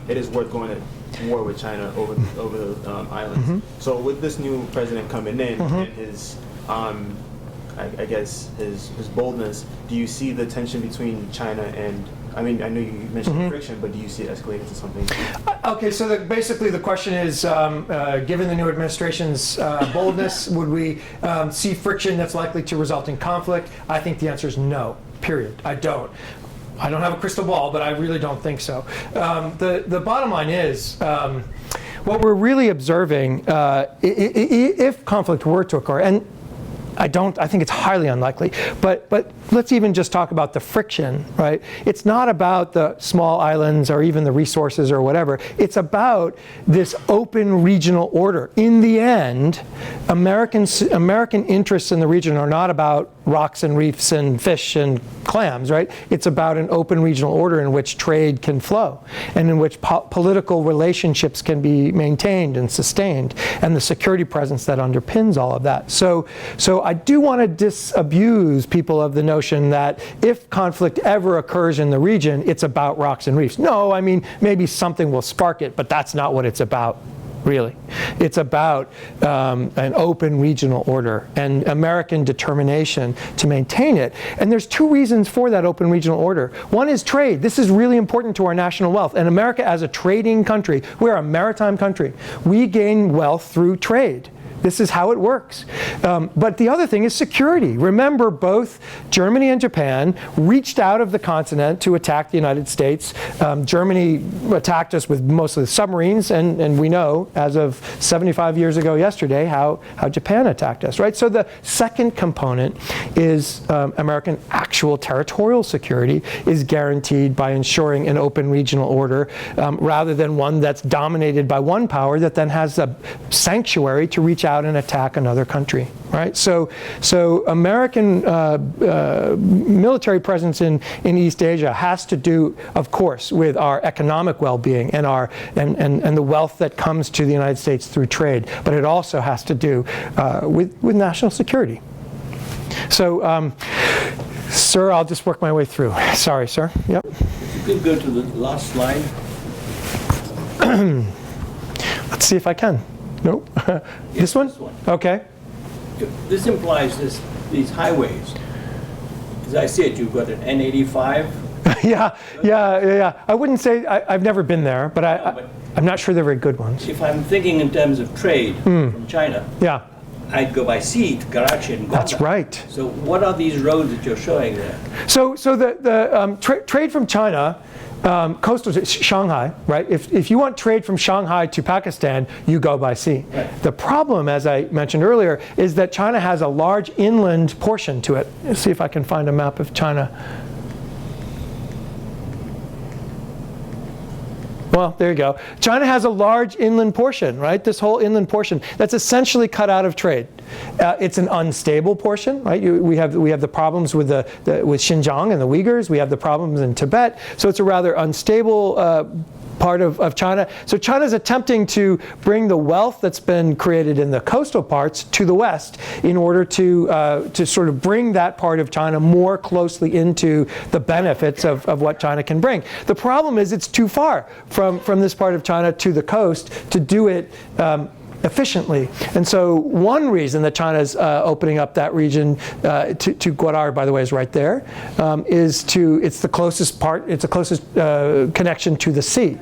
it is worth going to war with China over the islands. Mm-hmm. So with this new president coming in and his, I guess his boldness, do you see the tension between China and? I mean, I know you mentioned friction, but do you see it escalating to something? Okay, so basically the question is, given the new administration's boldness, would we see friction that's likely to result in conflict? I think the answer is no, period. I don't have a crystal ball, but I really don't think so. The bottom line is, what we're really observing, if conflict were to occur, and I think it's highly unlikely, but let's even just talk about the friction, right? It's not about the small islands or even the resources or whatever. It's about this open regional order. In the end, American interests in the region are not about rocks and reefs and fish and clams, right? It's about an open regional order in which trade can flow and in which political relationships can be maintained and sustained, and the security presence that underpins all of that. So I do want to disabuse people of the notion that if conflict ever occurs in the region, it's about rocks and reefs. No, I mean, maybe something will spark it, but that's not what it's about. Really. It's about an open regional order and American determination to maintain it. And there's two reasons for that open regional order. One is trade. This is really important to our national wealth. And America, as a trading country, we're a maritime country. We gain wealth through trade. This is how it works. But the other thing is security. Remember, both Germany and Japan reached out of the continent to attack the United States. Germany attacked us with mostly submarines, and we know, as of 75 years ago yesterday, how Japan attacked us, right? So the second component is American actual territorial security is guaranteed by ensuring an open regional order rather than one that's dominated by one power that then has a sanctuary to reach out and attack another country, right? So American military presence in East Asia has to do, of course, with our economic well-being and and the wealth that comes to the United States through trade, but it also has to do with national security. So, sir, I'll just work my way through. Sorry, sir. Yep. If you could go to the last slide. Let's see if I can. Nope. This one? This one. Okay. This implies these highways. As I see it, you've got an N85. Yeah. I wouldn't say, I've never been there, but I'm not sure they're very good ones. If I'm thinking in terms of trade from China, Yeah, I'd go by sea to Karachi and Gondar. that's right. So what are these roads that you're showing there? So the trade from China, coastal Shanghai, right? If you want trade from Shanghai to Pakistan, you go by sea. Right. The problem, as I mentioned earlier, is that China has a large inland portion to it. Let's see if I can find a map of China. Well, there you go. China has a large inland portion, right? This whole inland portion that's essentially cut out of trade. It's an unstable portion, right? We have the problems with with Xinjiang and the Uyghurs. We have the problems in Tibet. So it's a rather unstable part of China. So China's attempting to bring the wealth that's been created in the coastal parts to the west in order to sort of bring that part of China more closely into the benefits of what China can bring. The problem is it's too far from this part of China to the coast to do it efficiently. And so one reason that China's opening up that region to Gwadar, by the way, is right there, it's the closest connection to the sea.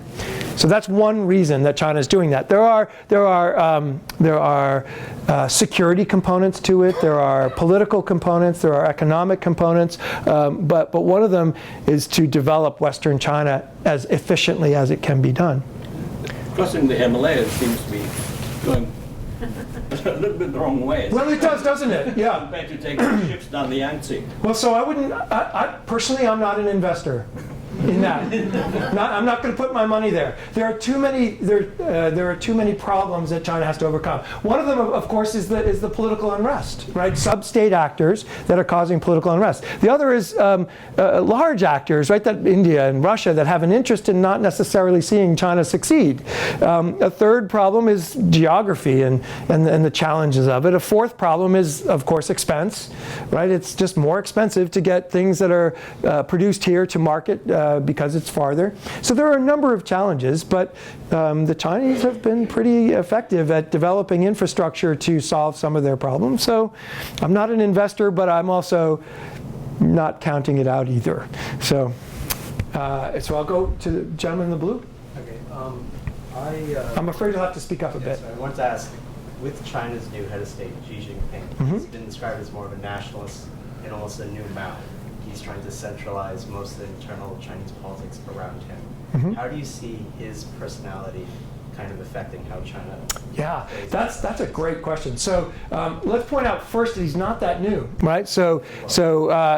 So that's one reason that China is doing that. There are security components to it. There are political components. There are economic components. But one of them is to develop Western China as efficiently as it can be done. Crossing the Himalayas seems to be going a little bit the wrong way. Well, it does, doesn't it? Yeah. Compared to taking ships down the Yangtze. Well, so I wouldn't. I personally, I'm not an investor. in that. I'm not going to put my money there. There are too many problems that China has to overcome. One of them, of course, is the political unrest, right? Sub-state actors that are causing political unrest. The other is large actors, right? That India and Russia that have an interest in not necessarily seeing China succeed. A third problem is geography and the challenges of it. A fourth problem is, of course, expense, right? It's just more expensive to get things that are produced here to market because it's farther. So there are a number of challenges, but the Chinese have been pretty effective at developing infrastructure to solve some of their problems. So I'm not an investor, but I'm also not counting it out either. So I'll go to the gentleman in the blue. Okay. I'm afraid you'll have to speak up a bit. So I want to ask, with China's new head of state, Xi Jinping, he's been described as more of a nationalist and almost a new Mao. He's trying to centralize most of the internal Chinese politics around him. How do you see his personality kind of affecting how China? Yeah, that's a great question. So let's point out first that he's not that new, right? So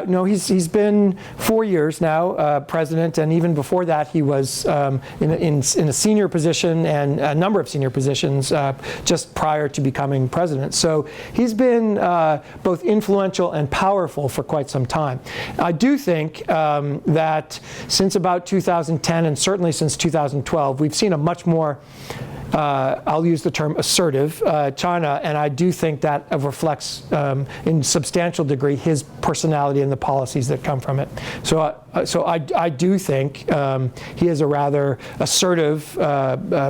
no, he's been 4 years now president, and even before that he was in a senior position and a number of senior positions just prior to becoming president. So he's been both influential and powerful for quite some time. I do think that since about 2010 and certainly since 2012, we've seen a much more I'll use the term assertive China, and I do think that reflects in substantial degree his personality and the policies that come from it. So I do think he is a rather assertive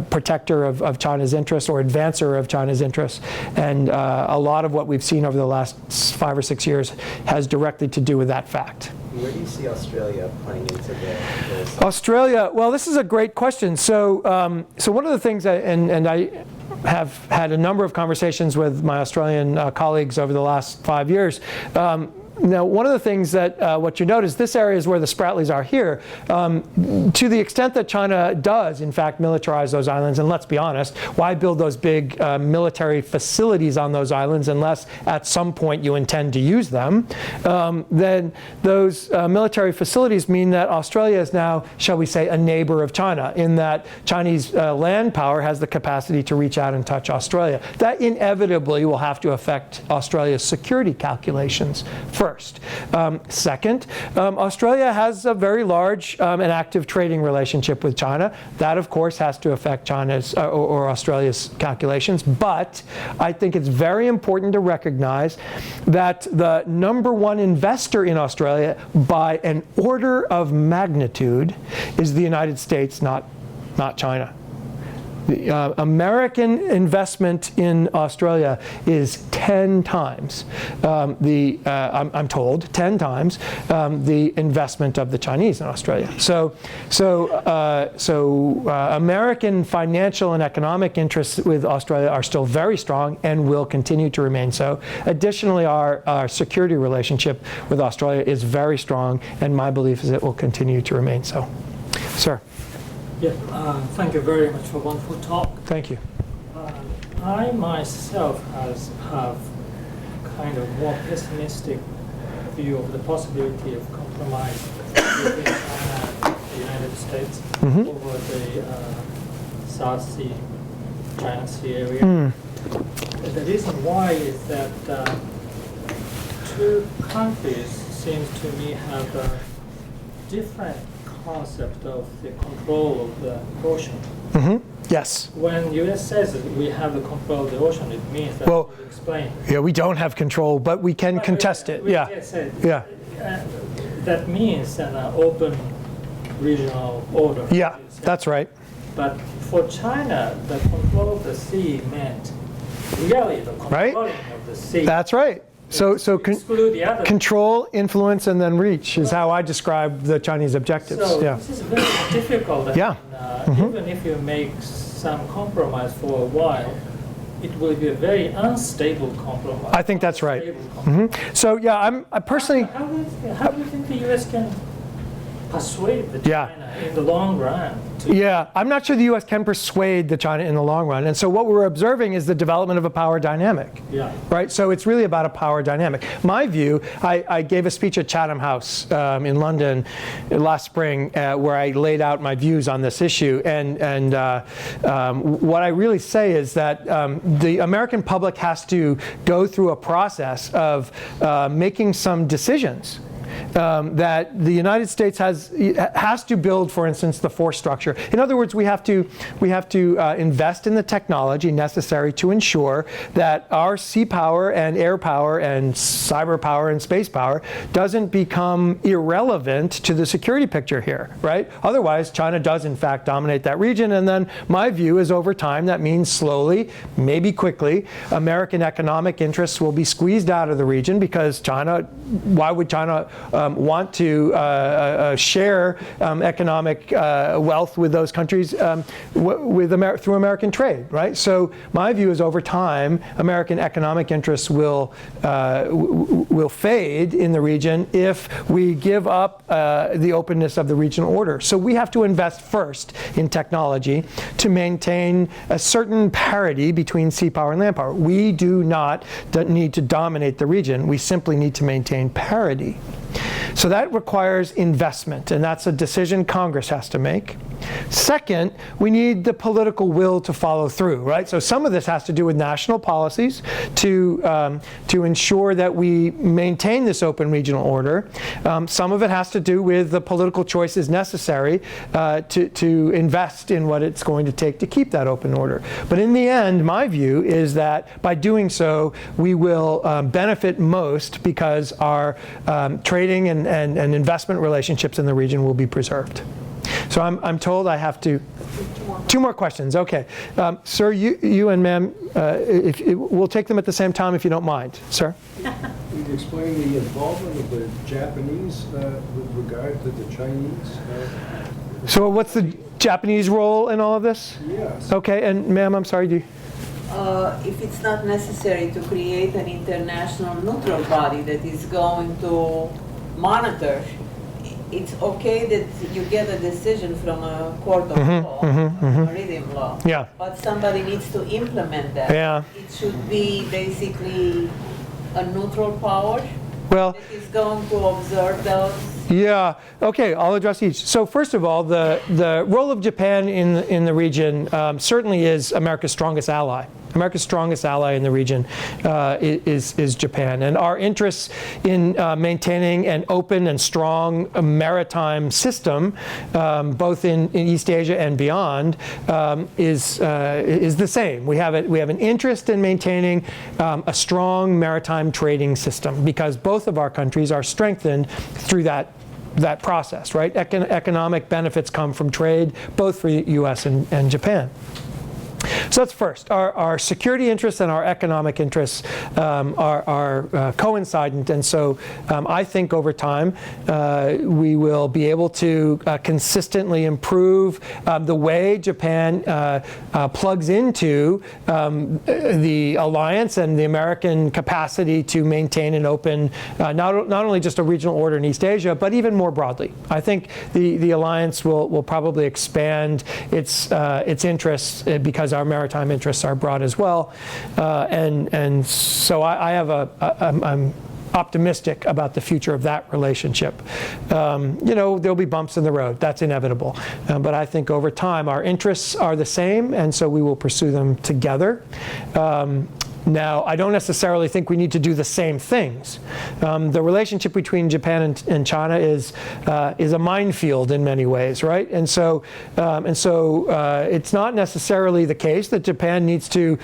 protector of China's interests or advancer of China's interests, and a lot of what we've seen over the last 5 or 6 years has directly to do with that fact. Where do you see Australia playing into this? Australia, well, this is a great question. So one of the things, and I have had a number of conversations with my Australian colleagues over the last 5 years. Now, one of the things that what you notice, this area is where the Spratlys are here. To the extent that China does, in fact, militarize those islands, and let's be honest, why build those big military facilities on those islands unless at some point you intend to use them? Then those military facilities mean that Australia is now, shall we say, a neighbor of China, in that Chinese land power has the capacity to reach out and touch Australia. That inevitably will have to affect Australia's security calculations first. Second, Australia has a very large and active trading relationship with China. That, of course, has to affect China's or Australia's calculations. But I think it's very important to recognize that the number one investor in Australia by an order of magnitude is the United States, not China. The American investment in Australia is 10 times I'm told 10 times the investment of the Chinese in Australia. So American financial and economic interests with Australia are still very strong and will continue to remain so. Additionally, our security relationship with Australia is very strong, and my belief is it will continue to remain so. Sir. Yeah, thank you very much for a wonderful talk. Thank you. I myself have kind of more pessimistic view of the possibility of compromise between China and the United States over the South Sea, China Sea area. The reason why is that two countries seems to me have a different concept of the control of the ocean. Yes. When U.S. says that we have the control of the ocean, it means that Well, you explain. Yeah, we don't have control, but we can contest it. Yeah. Yeah. That means an open regional order. Yeah, that's right. But for China, the control of the sea meant really the controlling of the sea. That's right. So exclude the other. control, influence, and then reach is how I describe the Chinese objectives. So yeah. this is very difficult. And, Yeah. Even if you make some compromise for a while, it will be a very unstable compromise. I think that's right. So yeah, I personally. How do you think the U.S. can persuade the China in the long run Yeah, I'm not sure the U.S. can persuade the China in the long run. And so what we're observing is the development of a power dynamic. Yeah. Right? So it's really about a power dynamic. My view, I gave a speech at Chatham House in London last spring where I laid out my views on this issue. And what I really say is that the American public has to go through a process of making some decisions. That the United States has to build, for instance, the force structure. In other words, we have to invest in the technology necessary to ensure that our sea power and air power and cyber power and space power doesn't become irrelevant to the security picture here, right? Otherwise, China does in fact dominate that region, and then my view is over time that means slowly, maybe quickly, American economic interests will be squeezed out of the region because China, why would China want to share economic wealth with those countries through American trade, right? So my view is over time, American economic interests will fade in the region if we give up the openness of the regional order. So we have to invest first in technology to maintain a certain parity between sea power and land power. We do not need to dominate the region. We simply need to maintain parity. So that requires investment, and that's a decision Congress has to make. Second, we need the political will to follow through, right? So some of this has to do with national policies to ensure that we maintain this open regional order. Some of it has to do with the political choices necessary to invest in what it's going to take to keep that open order. But in the end, my view is that by doing so, we will benefit most because our trading and investment relationships in the region will be preserved. So I'm told I have to. Two more questions. Okay, sir, you and ma'am, we'll take them at the same time if you don't mind, sir. Can you explain the involvement of the Japanese with regard to the Chinese? So what's the Japanese role in all of this? Yes. Okay, and ma'am, I'm sorry, do you? If it's not necessary to create an international neutral body that is going to monitor, it's okay that you get a decision from a court of law, maritime law, Yeah. but somebody needs to implement that. Yeah. It should be basically a neutral power Well, that is going to observe those. yeah, okay, I'll address each. So first of all, the role of Japan in the region certainly is America's strongest ally. America's strongest ally in the region is Japan. And our interests in maintaining an open and strong maritime system, both in East Asia and beyond, is the same. We have an interest in maintaining a strong maritime trading system because both of our countries are strengthened through that process, right? Economic benefits come from trade, both for the U.S. and Japan. So that's first. Our security interests and our economic interests are coincident, and so I think over time we will be able to consistently improve the way Japan plugs into the alliance and the American capacity to maintain an open, not only just a regional order in East Asia, but even more broadly. I think the alliance will probably expand its interests because our maritime interests are broad as well, and so I'm optimistic about the future of that relationship. There'll be bumps in the road. That's inevitable. But I think over time our interests are the same, and so we will pursue them together. Now, I don't necessarily think we need to do the same things. The relationship between Japan and China is a minefield in many ways, right? And so it's not necessarily the case that Japan needs to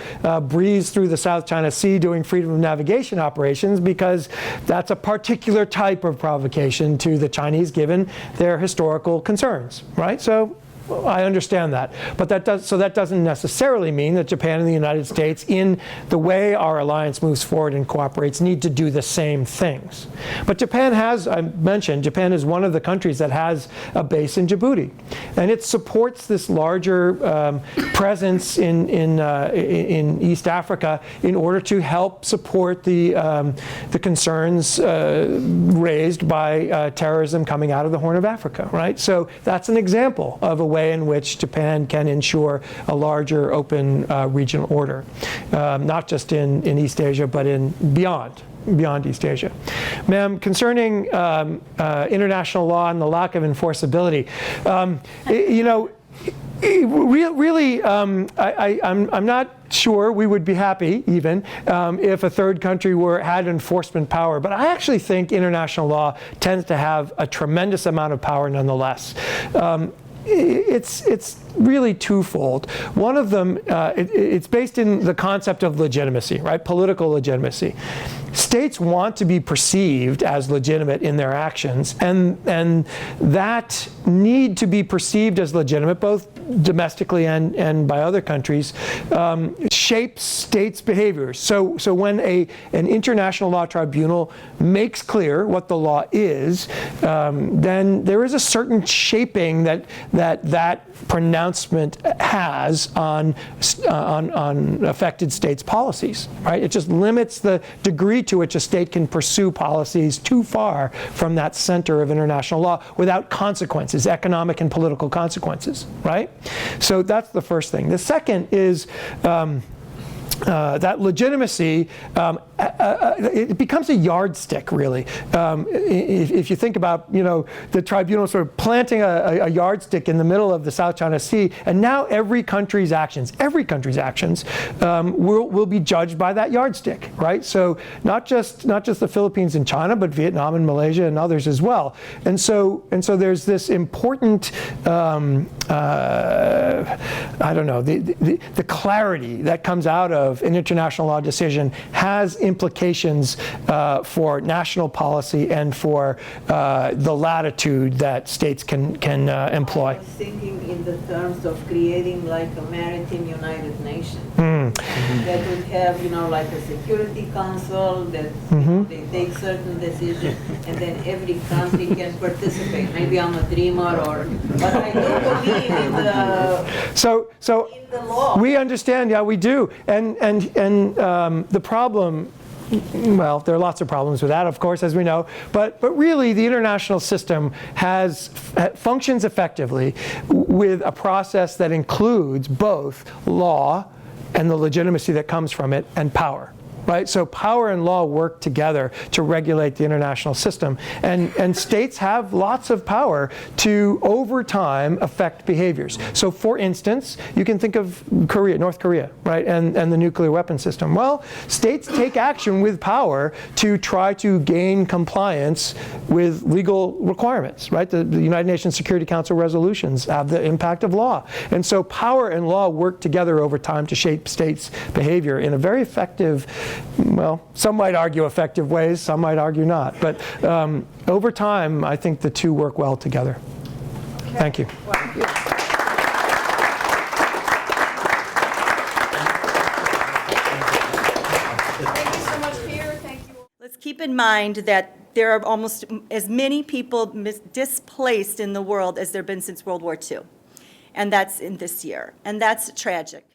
breeze through the South China Sea doing freedom of navigation operations, because that's a particular type of provocation to the Chinese given their historical concerns, right? So I understand that, but that doesn't necessarily mean that Japan and the United States, in the way our alliance moves forward and cooperates, need to do the same things. But Japan has, I mentioned, Japan is one of the countries that has a base in Djibouti, and it supports this larger presence in East Africa in order to help support the concerns raised by terrorism coming out of the Horn of Africa, right? So that's an example of a way way in which Japan can ensure a larger open regional order, not just in East Asia, but beyond East Asia. Ma'am, concerning international law and the lack of enforceability, really, I'm not sure we would be happy even if a third country had enforcement power. But I actually think international law tends to have a tremendous amount of power nonetheless. It's really twofold. One of them, it's based in the concept of legitimacy, right? Political legitimacy. States want to be perceived as legitimate in their actions, and that need to be perceived as legitimate, both domestically and by other countries, shapes states' behavior. So when an international law tribunal makes clear what the law is, then there is a certain shaping that pronouncement has on affected states' policies, right? It just limits the degree to which a state can pursue policies too far from that center of international law without consequences, economic and political consequences, right? So that's the first thing. The second is that legitimacy, it becomes a yardstick, really. If you think about, the tribunal sort of planting a yardstick in the middle of the South China Sea, and now every country's actions will be judged by that yardstick, right? So not just the Philippines and China, but Vietnam and Malaysia and others as well. And so there's this important, the clarity that comes out of an international law decision has implications for national policy and for the latitude that states can employ. I was thinking in the terms of creating like a maritime United Nations that would have, like a Security Council that they take certain decisions and then every country can participate. Maybe I'm a dreamer, but I do believe in the law. We understand, yeah, we do, and the problem. Well, there are lots of problems with that, of course, as we know. But really, the international system functions effectively with a process that includes both law and the legitimacy that comes from it and power. Right? So power and law work together to regulate the international system. And states have lots of power to, over time, affect behaviors. So for instance, you can think of North Korea, right? And the nuclear weapon system. Well, states take action with power to try to gain compliance with legal requirements, right? The United Nations Security Council resolutions have the impact of law. And so power and law work together over time to shape states' behavior in a very effective, well, some might argue effective ways, some might argue not. But over time, I think the two work well together. Okay. Thank you. Wow. Thank you so much, Peter. Thank you. Let's keep in mind that there are almost as many people displaced in the world as there have been since World War II. And that's in this year. And that's tragic.